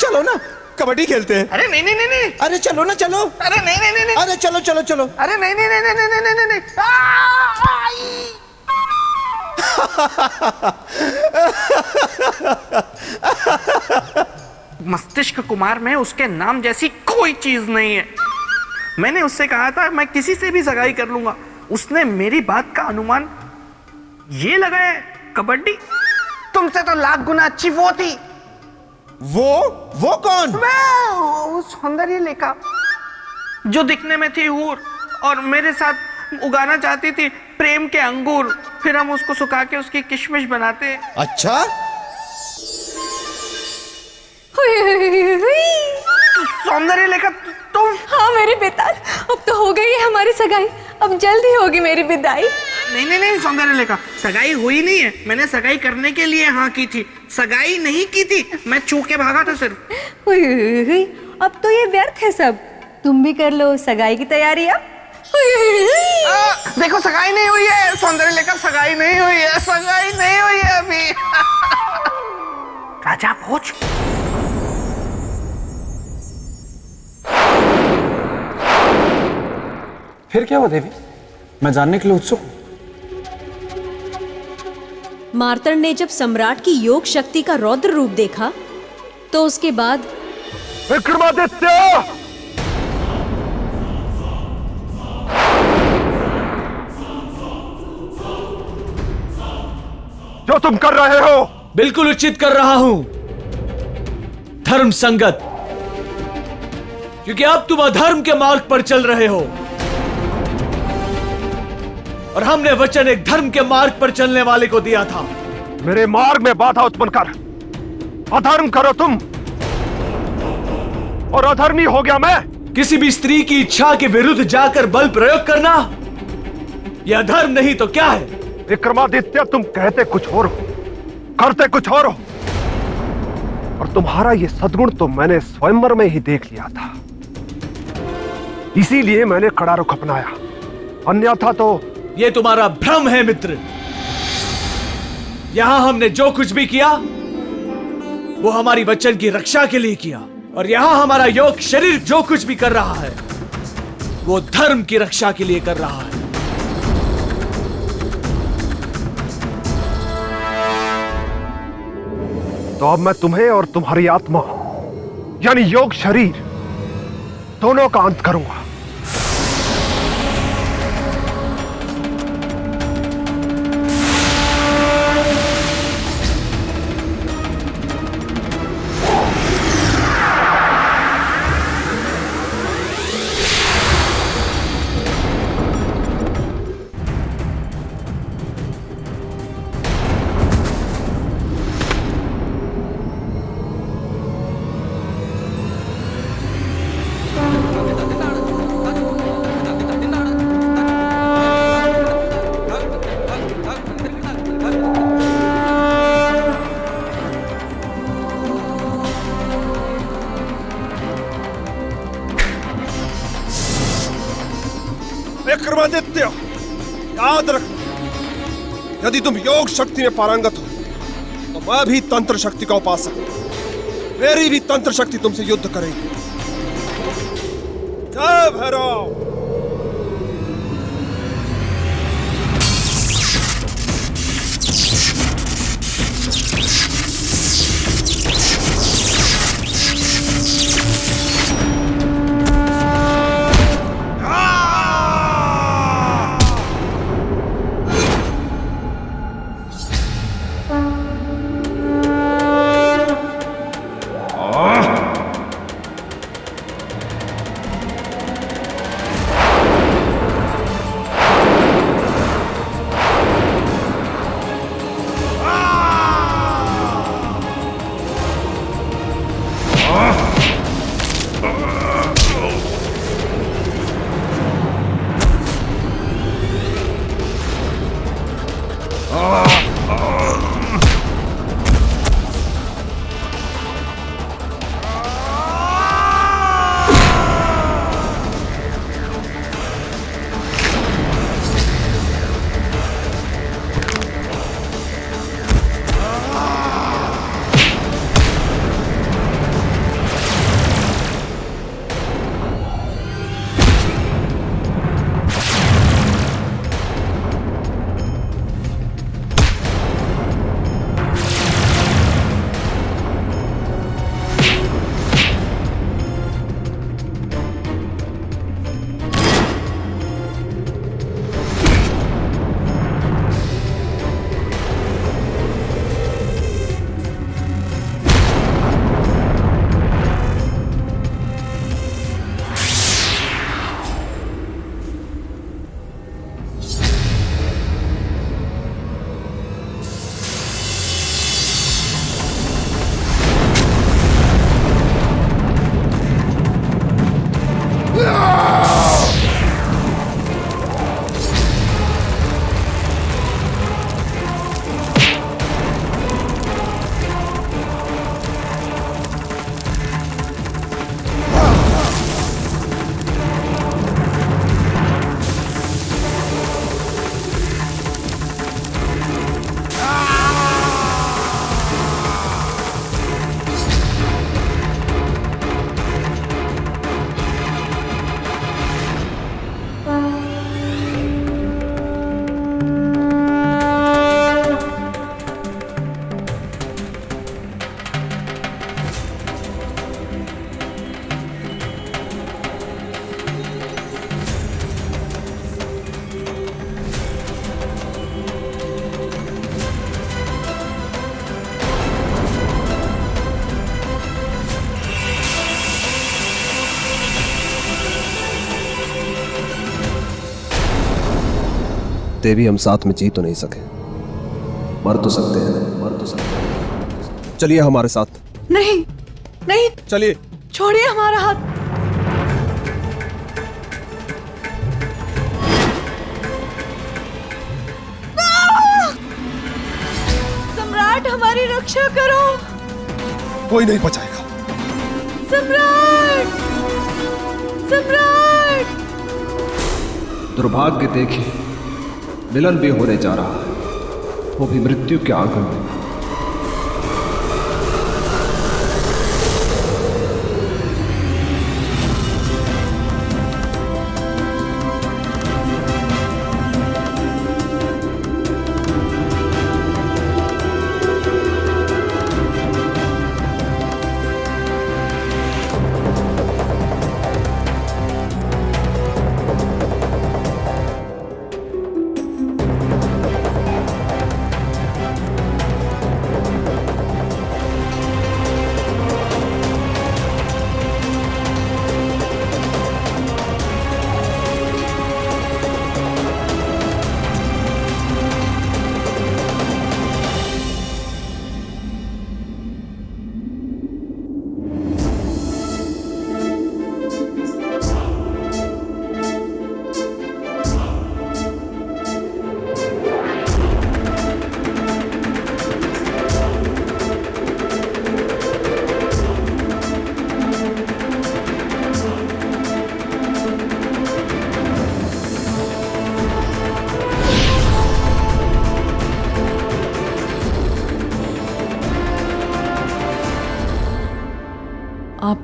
चलो ना, कबड्डी खेलते हैं। अरे नहीं नहीं नहीं नहीं। अरे चलो ना, चलो। अरे नहीं नहीं नहीं। अरे चलो चलो चलो। अरे नहीं नहीं नहीं नहीं नहीं नहीं नहीं। मस्तिष्क कुमार में उसके नाम जैसी कोई चीज नहीं है। मैंने उससे कहा था मैं किसी से भी सगाई कर लूंगा, उसने मेरी बात का अनुमान ये लगाया कबड्डी। तुमसे तो लाख गुना अच्छी वो थी। वो कौन? वो सौंदर्य लेखा जो दिखने में थी हूर और मेरे साथ उगाना चाहती थी प्रेम के अंगूर, फिर हम उसको सुखा के उसकी किशमिश बनाते हैं। अच्छा, सौंदर्य लेखा तुम? हाँ मेरे बेताल, अब तो हो गई है हमारी सगाई, अब जल्द ही होगी मेरी विदाई। नहीं नहीं नहीं सौंदर्य लेखा, सगाई हुई नहीं है। मैंने सगाई करने के लिए हाँ की थी, सगाई नहीं की थी। मैं चूक के भागा था सिर्फ। अब तो ये व्यर्थ है सब, तुम भी कर लो सगाई की तैयारी अब। देखो सगाई नहीं हुई है सौंदर्य लेखा, सगाई नहीं हुई है, सगाई नहीं हुई है अभी। राजा भोज, फिर क्या हुआ देवी? मैं जानने के लिए उत्सुक हूं। मार्तंड ने जब सम्राट की योग शक्ति का रौद्र रूप देखा तो उसके बाद विक्रमादित्य, जो तुम कर रहे हो बिल्कुल उचित कर रहा हूं, धर्म संगत, क्योंकि अब तुम अधर्म के मार्ग पर चल रहे हो और हमने वचन एक धर्म के मार्ग पर चलने वाले को दिया था। मेरे मार्ग में बाधा उत्पन्न कर अधर्म करो तुम, और अधर्मी हो गया मैं। किसी भी स्त्री की इच्छा के विरुद्ध जाकर बल प्रयोग करना यह धर्म नहीं तो क्या है? विक्रमादित्य, तुम कहते कुछ और हो, करते कुछ और हो, और तुम्हारा ये सद्गुण तो मैंने स्वयंवर में ही देख लिया था, इसीलिए मैंने कड़ा रुख अपनाया, अन्यथा तो। ये तुम्हारा भ्रम है मित्र। यहां हमने जो कुछ भी किया वो हमारी वचन की रक्षा के लिए किया, और यहां हमारा योग शरीर जो कुछ भी कर रहा है वो धर्म की रक्षा के लिए कर रहा है। तो अब मैं तुम्हें और तुम्हारी आत्मा यानी योग शरीर दोनों का अंत करूंगा। विक्रमादित्य, याद रख, यदि तुम योग शक्ति में पारंगत हो तो मैं भी तंत्र शक्ति का उपासक हूं। मेरी भी तंत्र शक्ति तुमसे युद्ध करेगी। जय भैरव। देवी, हम साथ में जी तो नहीं सके, मर तो सकते हैं, मर तो सकते हैं। चलिए हमारे साथ। नहीं नहीं, चलिए। छोड़िए हमारा हाथ। सम्राट, हमारी रक्षा करो। कोई नहीं बचाएगा। सम्राट, सम्राट। दुर्भाग्य देखिए, मिलन भी होने जा रहा है, वो भी मृत्यु के आंगन में।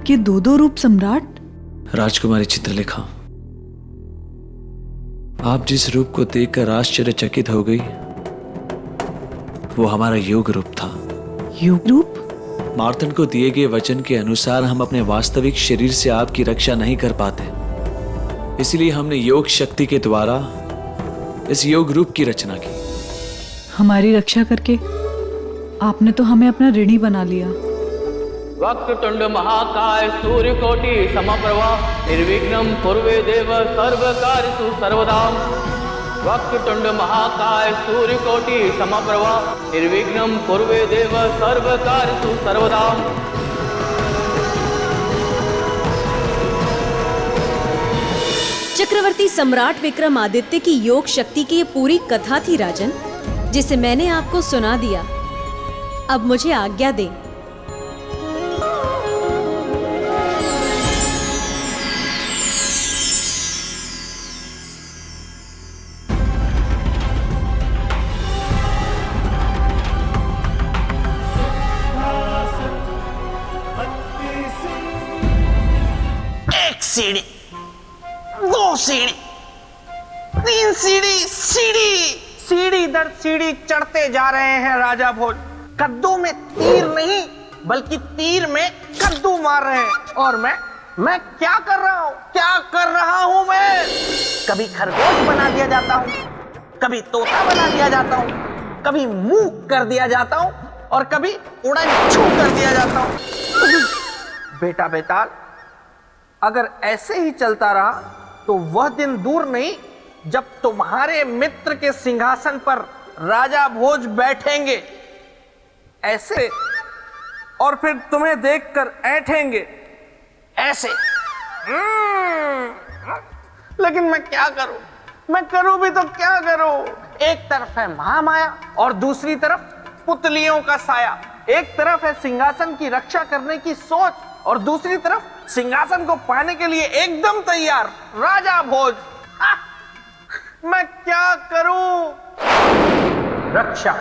आपके दो दो रूप सम्राट? राजकुमारी चित्रलेखा, आप जिस रूप को देखकर आश्चर्यचकित हो गई वो हमारा योग रूप था। योग रूप? मार्तंड को दिए गए वचन के अनुसार हम अपने वास्तविक शरीर से आपकी रक्षा नहीं कर पाते, इसलिए हमने योग शक्ति के द्वारा इस योग रूप की रचना की। हमारी रक्षा करके आपने तो हमें अपना ऋणी बना लिया। वक्रतुंड महाकाय सूर्यकोटि समप्रभा निर्विघ्नं कुर्वे देव सर्वकार्येषु सर्वदा। वक्रतुंड महाकाय सूर्यकोटि समप्रभा निर्विघ्नं कुर्वे देव सर्वकार्येषु सर्वदा। चक्रवर्ती सम्राट विक्रमादित्य की योग शक्ति की ये पूरी कथा थी राजन, जिसे मैंने आपको सुना दिया। अब मुझे आज्ञा दें। एक सीढ़ी, दो सीढ़ी, तीन सीढ़ी, सीढ़ी दर सीढ़ी चढ़ते जा रहे हैं राजा भोज। कद्दू में तीर नहीं बल्कि तीर में कद्दू मार रहे हैं। और मैं क्या कर रहा हूं मैं? कभी खरगोश बना दिया जाता हूं, कभी तोता बना दिया जाता हूं, कभी मूक कर दिया जाता हूं और कभी उड़न छू कर दिया जाता हूं। बेटा बेताल, अगर ऐसे ही चलता रहा तो वह दिन दूर नहीं जब तुम्हारे मित्र के सिंहासन पर राजा भोज बैठेंगे ऐसे, और फिर तुम्हें देखकर ऐठेंगे ऐसे। लेकिन मैं क्या करूं? मैं करूं भी तो क्या करूं? एक तरफ है महामाया और दूसरी तरफ पुतलियों का साया। एक तरफ है सिंहासन की रक्षा करने की सोच और दूसरी तरफ सिंहासन को पाने के लिए एकदम तैयार राजा भोज। मैं क्या करूं? रक्षा,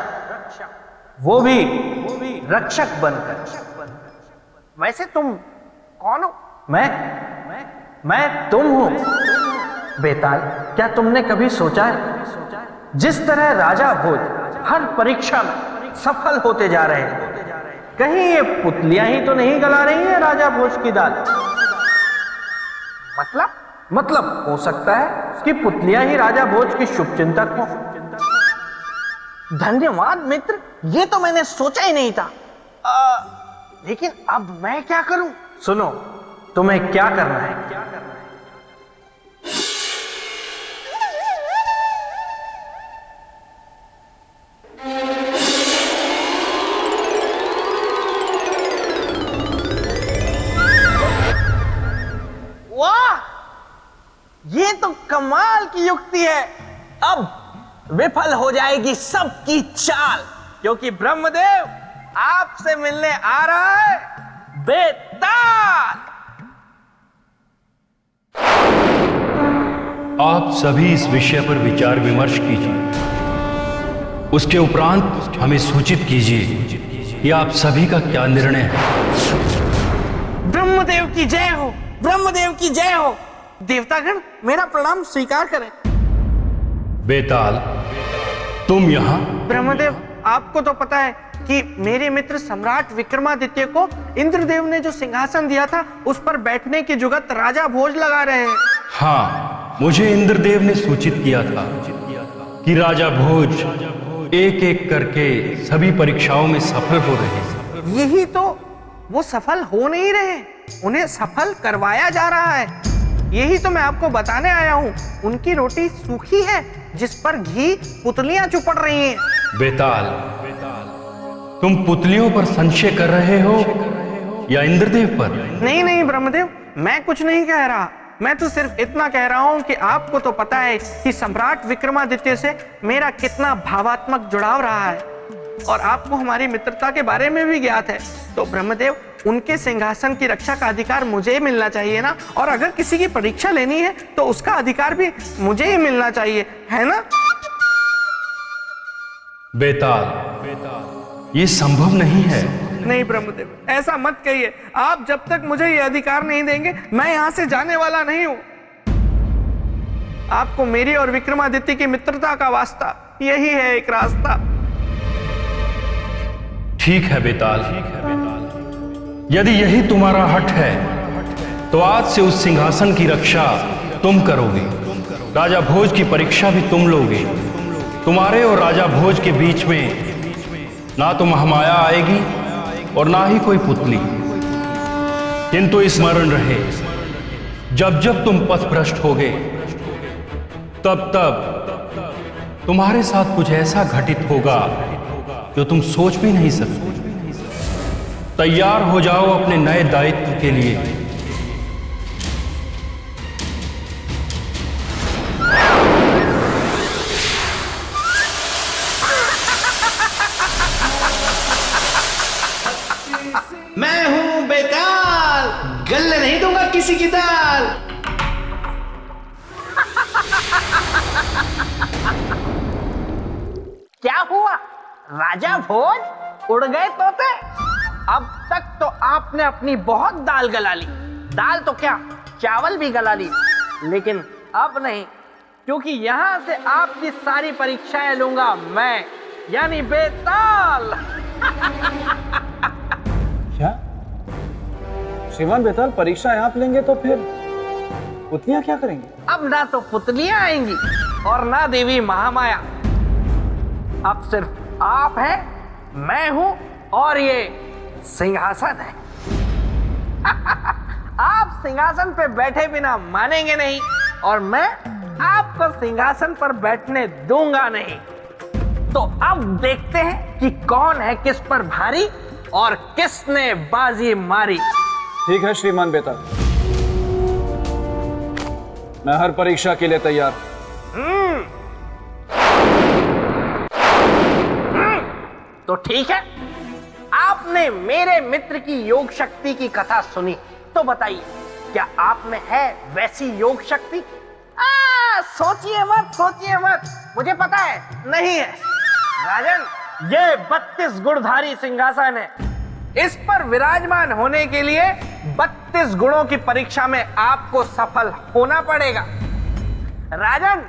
वो भी रक्षक बनकर। वैसे तुम कौन हो? मैं तुम हूं। बेताल, क्या तुमने कभी सोचा है जिस तरह राजा भोज हर परीक्षा में सफल होते जा रहे हैं, कहीं ये पुतलियां ही तो नहीं गला रही हैं राजा भोज की दाल? मतलब हो सकता है कि पुतलियां ही राजा भोज की शुभचिंतक हो। धन्यवाद मित्र, ये तो मैंने सोचा ही नहीं था। लेकिन अब मैं क्या करूं? सुनो, तुम्हें क्या करना है? ये तो कमाल की युक्ति है। अब विफल हो जाएगी सबकी चाल, क्योंकि ब्रह्मदेव आपसे मिलने आ रहा है बेताल। आप सभी इस विषय पर विचार विमर्श कीजिए, उसके उपरांत हमें सूचित कीजिए कि आप सभी का क्या निर्णय है। ब्रह्मदेव की जय हो, ब्रह्मदेव की जय हो। देवतागण मेरा प्रणाम स्वीकार करें। बेताल, तुम यहाँ? ब्रह्मदेव, आपको तो पता है कि मेरे मित्र सम्राट विक्रमादित्य को इंद्रदेव ने जो सिंहासन दिया था उस पर बैठने की जुगत राजा भोज लगा रहे हैं। हाँ, मुझे इंद्रदेव ने सूचित किया था कि राजा भोज एक एक करके सभी परीक्षाओं में सफल हो रहे हैं। यही तो, वो सफल हो नहीं रहे, उन्हें सफल करवाया जा रहा है। यही तो मैं आपको बताने आया हूँ। उनकी रोटी सूखी है जिस पर घी पुतलियां चुपड़ रही हैं। बेताल, तुम पुतलियों पर संशय कर रहे हो या इंद्रदेव पर? नहीं ब्रह्मदेव, मैं कुछ नहीं कह रहा। मैं तो सिर्फ इतना कह रहा हूँ कि आपको तो पता है कि सम्राट विक्रमादित्य से मेरा कितना भावात्मक जुड़ाव रहा है और आपको हमारी मित्रता के बारे में भी ज्ञात है। तो ब्रह्मदेव, उनके सिंहासन की रक्षा का अधिकार मुझे ही मिलना चाहिए ना, और अगर किसी की परीक्षा लेनी है तो उसका अधिकार भी मुझे ही मिलना चाहिए, है ना? बेताल, ये संभव नहीं है। नहीं ब्रह्मदेव, ऐसा मत कहिए। आप जब तक मुझे ये अधिकार नहीं देंगे मैं यहां से जाने वाला नहीं हूं। आपको मेरी और विक्रमादित्य की मित्रता का वास्ता, यही है एक रास्ता। ठीक है बेताल, यदि यही तुम्हारा हट है तो आज से उस सिंहासन की रक्षा तुम करोगे। राजा भोज की परीक्षा भी तुम लोगे। तुम्हारे और राजा भोज के बीच में ना तो महामाया आएगी और ना ही कोई पुतली। किंतु स्मरण रहे, जब जब तुम पथ भ्रष्ट होगे तब तब तुम्हारे साथ कुछ ऐसा घटित होगा जो तुम सोच भी नहीं सकते। तैयार हो जाओ अपने नए दायित्व के लिए। मैं हूं बेताल, गले नहीं दूंगा किसी की दाल। क्या हुआ राजा भोज, उड़ गए तोते? अब तक तो आपने अपनी बहुत दाल गला ली। दाल तो क्या, चावल भी गला ली, लेकिन अब नहीं, क्योंकि यहां से आपकी सारी परीक्षाएं लूंगा मैं, यानी बेताल। क्या श्रीमान बेताल, परीक्षा आप लेंगे तो फिर पुतलियां क्या करेंगी? अब ना तो पुतलियां आएंगी और ना देवी महामाया। अब सिर्फ आप हैं, मैं हूं और ये सिंहासन है। आप सिंहासन पे बैठे बिना मानेंगे नहीं और मैं आपको सिंहासन पर बैठने दूंगा नहीं। तो अब देखते हैं कि कौन है किस पर भारी और किसने बाजी मारी। ठीक है श्रीमान बेताल, मैं हर परीक्षा के लिए तैयार। तो ठीक है, आपने मेरे मित्र की योग शक्ति की कथा सुनी, तो बताइए क्या आप में है वैसी योग शक्ति? सोचिए मत, मुझे पता है नहीं है। राजन, ये 32 गुणधारी सिंहासन है। इस पर विराजमान होने के लिए 32 गुणों की परीक्षा में आपको सफल होना पड़ेगा। राजन,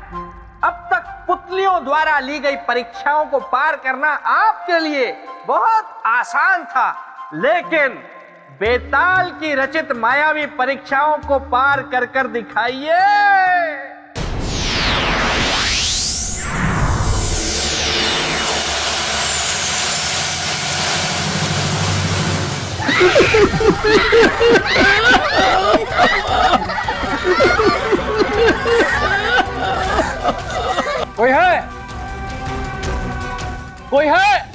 अब तक पुतलियों द्वारा ली गई परीक्षाओं को पार करना आपके लिए बहुत आसान था, लेकिन बेताल की रचित मायावी परीक्षाओं को पार कर कर दिखाइए। कोई है? कोई है?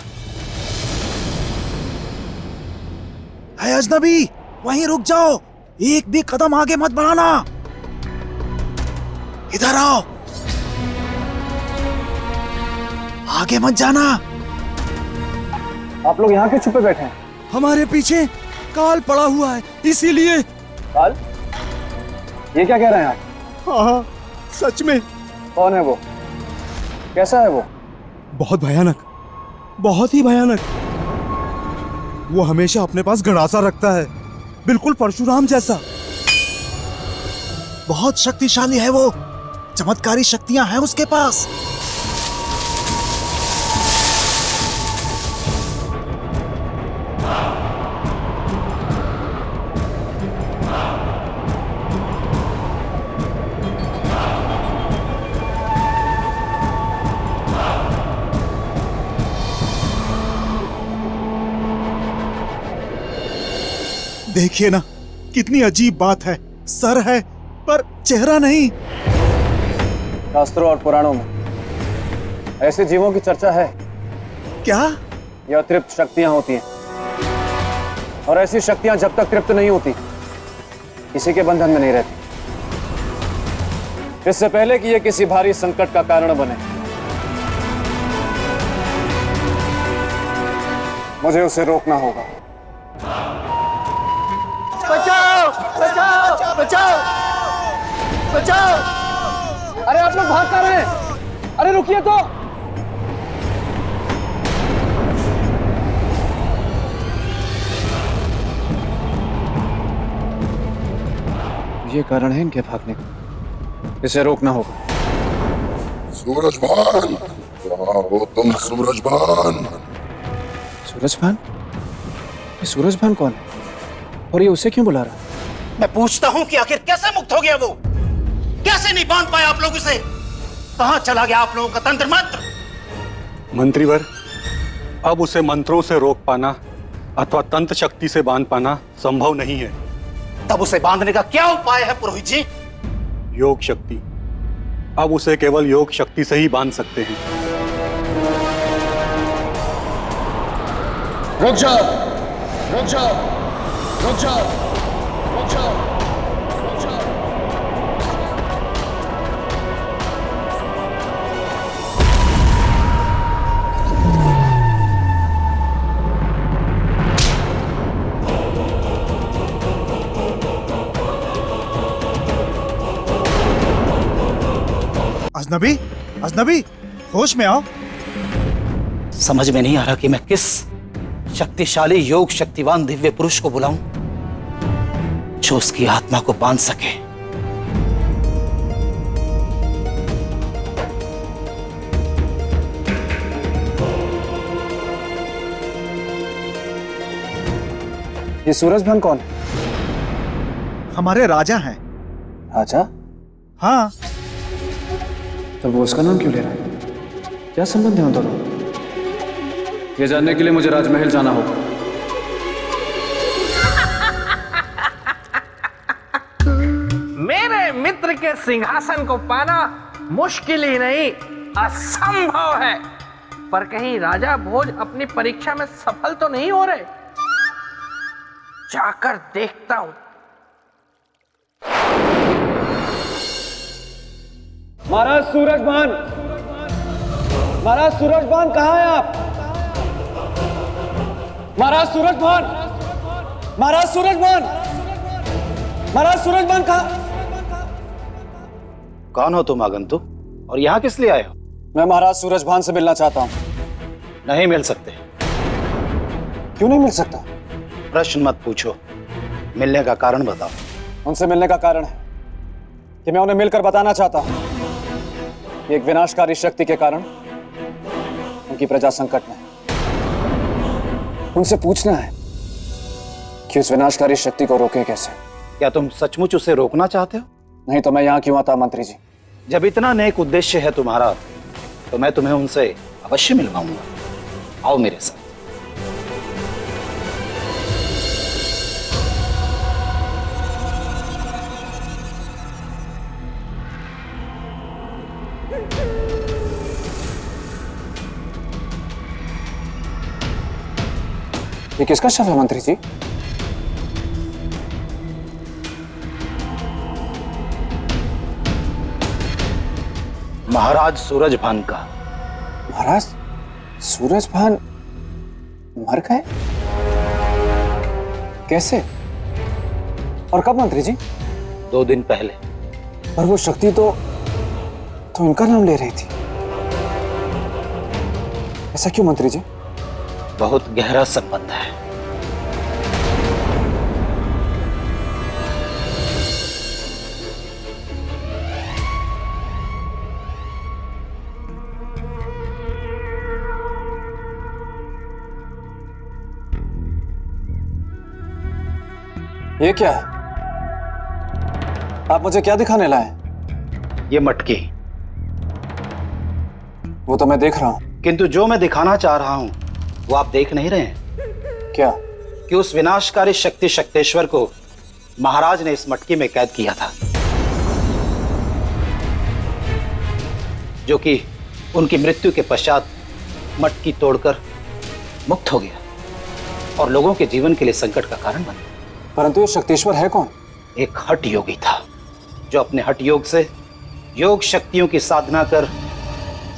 अजनबी, वहीं रुक जाओ, एक भी कदम आगे मत बढ़ाना। इधर आओ, आगे मत जाना। आप लोग यहाँ क्यों छुपे बैठे हैं? हमारे पीछे काल पड़ा हुआ है, इसीलिए। काल? ये क्या कह रहे हैं आप? हाँ, सच में। कौन है वो? कैसा है वो? बहुत भयानक, बहुत ही भयानक। वो हमेशा अपने पास गणासा रखता है, बिल्कुल परशुराम जैसा। बहुत शक्तिशाली है वो, चमत्कारी शक्तियां हैं उसके पास। देखिए ना, कितनी अजीब बात है। सर है पर चेहरा नहीं। शास्त्रों और पुराणों में ऐसे जीवों की चर्चा है। क्या? ये अतृप्त शक्तियां होती हैं, और ऐसी शक्तियां जब तक तृप्त नहीं होती किसी के बंधन में नहीं रहती। इससे पहले कि ये किसी भारी संकट का कारण बने, मुझे उसे रोकना होगा। बचाओ, बचाओ, बचाओ, बचाओ! अरे आप लोग भाग कर रहे हैं? अरे रुकिए तो! ये कारण है इनके भागने का। इसे रोकना होगा। सूरजभान, कहाँ हो तुम सूरजभान? सूरजभान? ये सूरजभान कौन है? और ये उसे क्यों बुला रहा है? मैं पूछता हूँ कि आखिर कैसे मुक्त हो गया वो? कैसे नहीं बांध पाए आप लोग इसे? कहाँ चला गया आप लोगों का तंत्र मंत्र? मंत्रीवर, अब उसे मंत्रों से रोक पाना अथवा तंत्र शक्ति से बांध पाना संभव नहीं है। तब उसे बांधने का क्या उपाय है पुरोहित जी? योग शक्ति। अब उसे केवल योग शक्ति से ही बांध सकते हैं। रुक जाओ, रुक जाओ, रुक जाओ, रुक जाओ, रुक जाओ। अजनबी, अजनबी, होश में आओ। समझ में नहीं आ रहा कि मैं किस शक्तिशाली योग शक्तिवान दिव्य पुरुष को बुलाऊं जो उसकी आत्मा को बांध सके। ये सूरजभान कौन है? हमारे राजा हैं। राजा? हाँ। तो वो उसका नाम क्यों ले रहा है? क्या संबंध है उन दोनों? ये जानने के लिए मुझे राजमहल जाना होगा। मेरे मित्र के सिंहासन को पाना मुश्किल ही नहीं, असंभव है। पर कहीं राजा भोज अपनी परीक्षा में सफल तो नहीं हो रहे? जाकर देखता हूं। महाराज सूरजभान, महाराज सूरजभान कहाँ हैं आप? महाराज सूरजभान, महाराज सूरजभान, महाराज सूरजभान कहाँ? कौन हो तुम आगंतुक, और यहाँ किस लिए आए हो? मैं महाराज सूरजभान से मिलना चाहता हूँ। नहीं मिल सकते। क्यों नहीं मिल सकता? प्रश्न मत पूछो, मिलने का कारण बताओ। उनसे मिलने का कारण है कि मैं उन्हें मिलकर बताना चाहता हूँ कि एक विनाशकारी शक्ति के कारण उनकी प्रजा संकट में है। उनसे पूछना है कि उस विनाशकारी शक्ति को रोके कैसे। क्या तुम सचमुच उसे रोकना चाहते हो? नहीं तो मैं यहाँ क्यों आता मंत्री जी? जब इतना नेक उद्देश्य है तुम्हारा, तो मैं तुम्हें उनसे अवश्य मिलवाऊंगा। आओ मेरे साथ। ये किसका शव है मंत्री जी? महाराज सूरजभान का। महाराज सूरजभान मर गए? कैसे और कब मंत्री जी? 2 दिन पहले। पर वो शक्ति तो इनका नाम ले रही थी। ऐसा क्यों मंत्री जी? बहुत गहरा संबंध है। ये क्या है? आप मुझे क्या दिखाने लाए? ये मटकी। वो तो मैं देख रहा हूं। किंतु जो मैं दिखाना चाह रहा हूं वो आप देख नहीं रहे हैं। क्या? कि उस विनाशकारी शक्ति शक्तेश्वर को महाराज ने इस मटकी में कैद किया था, जो कि उनकी मृत्यु के पश्चात मटकी तोड़कर मुक्त हो गया और लोगों के जीवन के लिए संकट का कारण बन गया। परंतु ये शक्तेश्वर है कौन? एक हठ योगी था जो अपने हठ योग से योग शक्तियों की साधना कर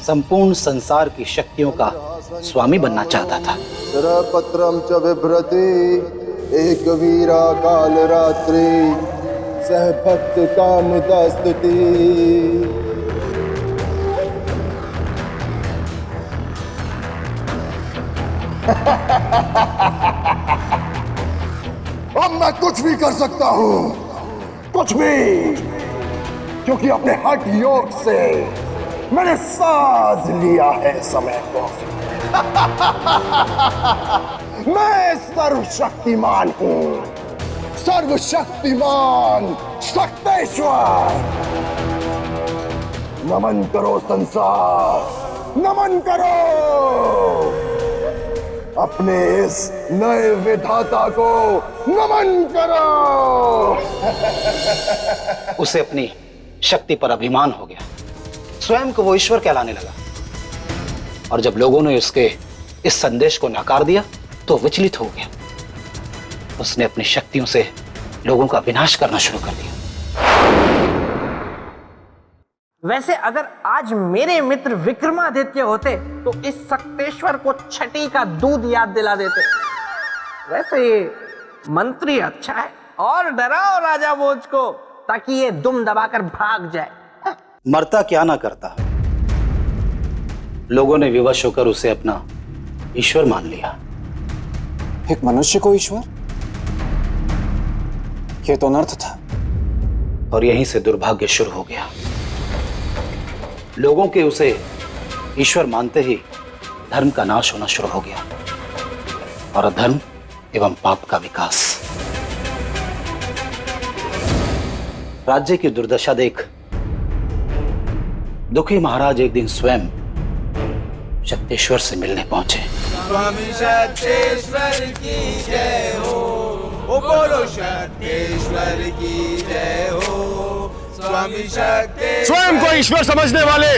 संपूर्ण संसार की शक्तियों का स्वामी बनना चाहता था। पत्रम च बिभ्रति एक वीरा काल रात्रि सह भक्त कामुदा स्तुति। अब मैं कुछ भी कर सकता हूँ। कुछ भी, क्योंकि अपने हठ योग से मैंने साध लिया है समय को। मैं सर्वशक्तिमान हूं, सर्वशक्तिमान शक्तेश्वर। नमन करो संसार, नमन करो अपने इस नए विधाता को, नमन करो। उसे अपनी शक्ति पर अभिमान हो गया, स्वयं को वो ईश्वर कहलाने लगा। और जब लोगों ने उसके इस संदेश को नकार दिया तो विचलित हो गया। उसने अपनी शक्तियों से लोगों का विनाश करना शुरू कर दिया। वैसे अगर आज मेरे मित्र विक्रमादित्य होते तो इस शक्तेश्वर को छठी का दूध याद दिला देते। वैसे ये मंत्री अच्छा है, और डराओ राजा भोज को ताकि ये दुम दबाकर भाग जाए। मरता क्या ना करता, लोगों ने विवश होकर उसे अपना ईश्वर मान लिया। एक मनुष्य को ईश्वर, यह तो अनर्थ था। और यहीं से दुर्भाग्य शुरू हो गया। लोगों के उसे ईश्वर मानते ही धर्म का नाश होना शुरू हो गया और अधर्म एवं पाप का विकास। राज्य की दुर्दशा देख दुखी महाराज एक दिन स्वयं शक्तेश्वर से मिलने पहुंचे। स्वामी शक्तेश्वर की जय हो, ओ बोलो शक्तेश्वर की जय हो। स्वामी शक्तेश्वर। स्वयं को ईश्वर समझने वाले,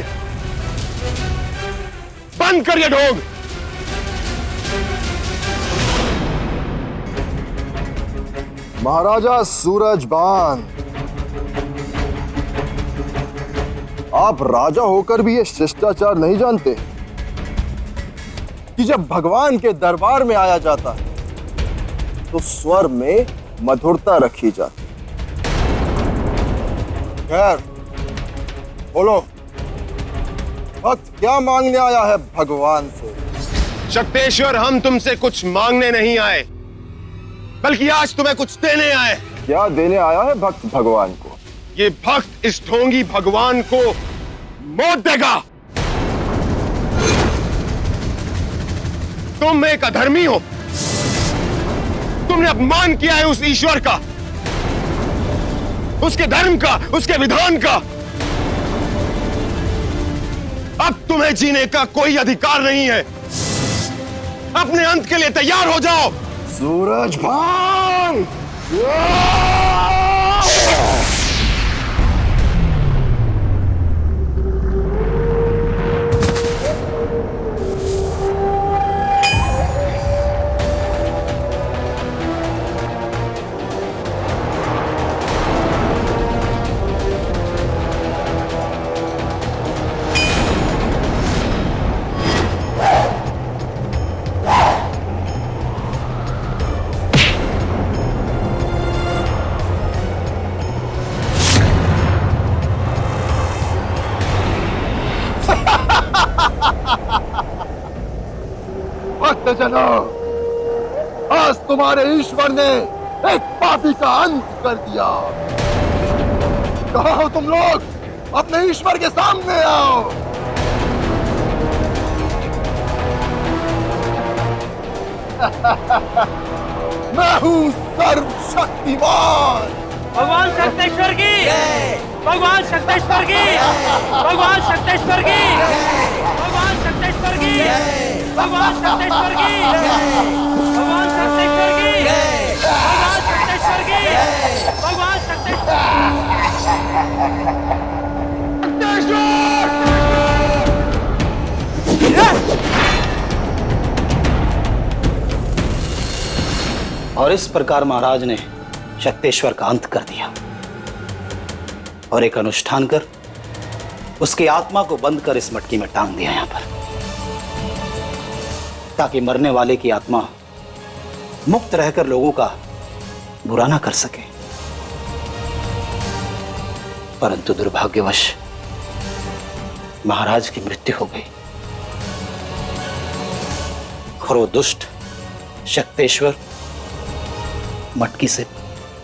बंद करिए ढोंग। महाराजा सूरजबान, आप राजा होकर भी ये शिष्टाचार नहीं जानते कि जब भगवान के दरबार में आया जाता है तो स्वर में मधुरता रखी जाती। खैर बोलो, भक्त क्या मांगने आया है भगवान से? शक्तेश्वर, हम तुमसे कुछ मांगने नहीं आए, बल्कि आज तुम्हें कुछ देने आए। क्या देने आया है भक्त भगवान को? ये भक्त इस ढोंगी भगवान को मौत देगा। तुम एक अधर्मी हो, तुमने अपमान किया है उस ईश्वर का, उसके धर्म का, उसके विधान का। अब तुम्हें जीने का कोई अधिकार नहीं है। अपने अंत के लिए तैयार हो जाओ। सूरजभान, भक्तजनों, आज तुम्हारे ईश्वर ने एक पापी का अंत कर दिया। कहाँ हो तुम लोग? अपने ईश्वर के सामने आओ। मैं हूँ सर्वशक्तिमान। भगवान शक्तेश्वर की, भगवान शक्तेश्वर की, भगवान शक्तेश्वर की, भगवान शक्तेश्वर की, भगवान शक्तेश्वर की, भगवान शक्तेश्वर की, भगवान शक्तेश्वर की, भगवान और इस प्रकार महाराज ने शक्तेश्वर का अंत कर दिया और एक अनुष्ठान कर उसकी आत्मा को बंद कर इस मटकी में टांग दिया यहां पर, ताकि मरने वाले की आत्मा मुक्त रहकर लोगों का बुरा ना कर सके। परंतु दुर्भाग्यवश महाराज की मृत्यु हो गई और वो दुष्ट शक्तेश्वर मटकी से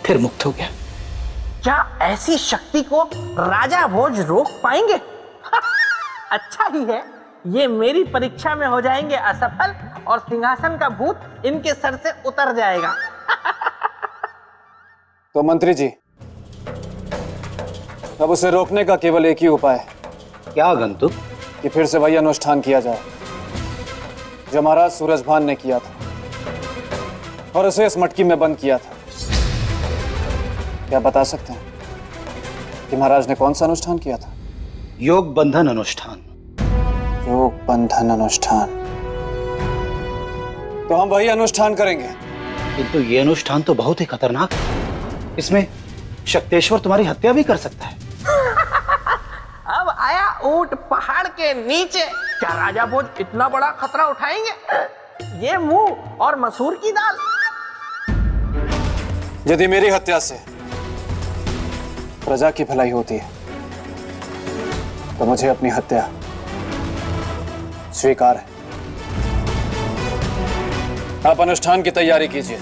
फिर मुक्त हो गया। क्या ऐसी शक्ति को राजा भोज रोक पाएंगे? अच्छा ही है, ये मेरी परीक्षा में हो जाएंगे असफल और सिंहासन का भूत इनके सर से उतर जाएगा। तो मंत्री जी, अब उसे रोकने का केवल एक ही उपाय है। क्या आगंतुक? कि फिर से वही अनुष्ठान किया जाए जो महाराज सूरजभान ने किया था और उसे इस मटकी में बंद किया था। क्या बता सकते हैं कि महाराज ने कौन सा अनुष्ठान किया था? योग बंधन अनुष्ठान। योग बंधन अनुष्ठान। तो हम वही अनुष्ठान करेंगे। किंतु ये अनुष्ठान तो बहुत ही खतरनाक है। इसमें शक्तेश्वर तुम्हारी हत्या भी कर सकता है। अब आया ऊंट पहाड़ के नीचे। क्या राजा भोज इतना बड़ा खतरा उठाएंगे? ये मुंह और मसूर की दाल। यदि मेरी हत्या से प्रजा की भलाई होती है तो मुझे अपनी हत्या स्वीकार है। आप अनुष्ठान की तैयारी कीजिए।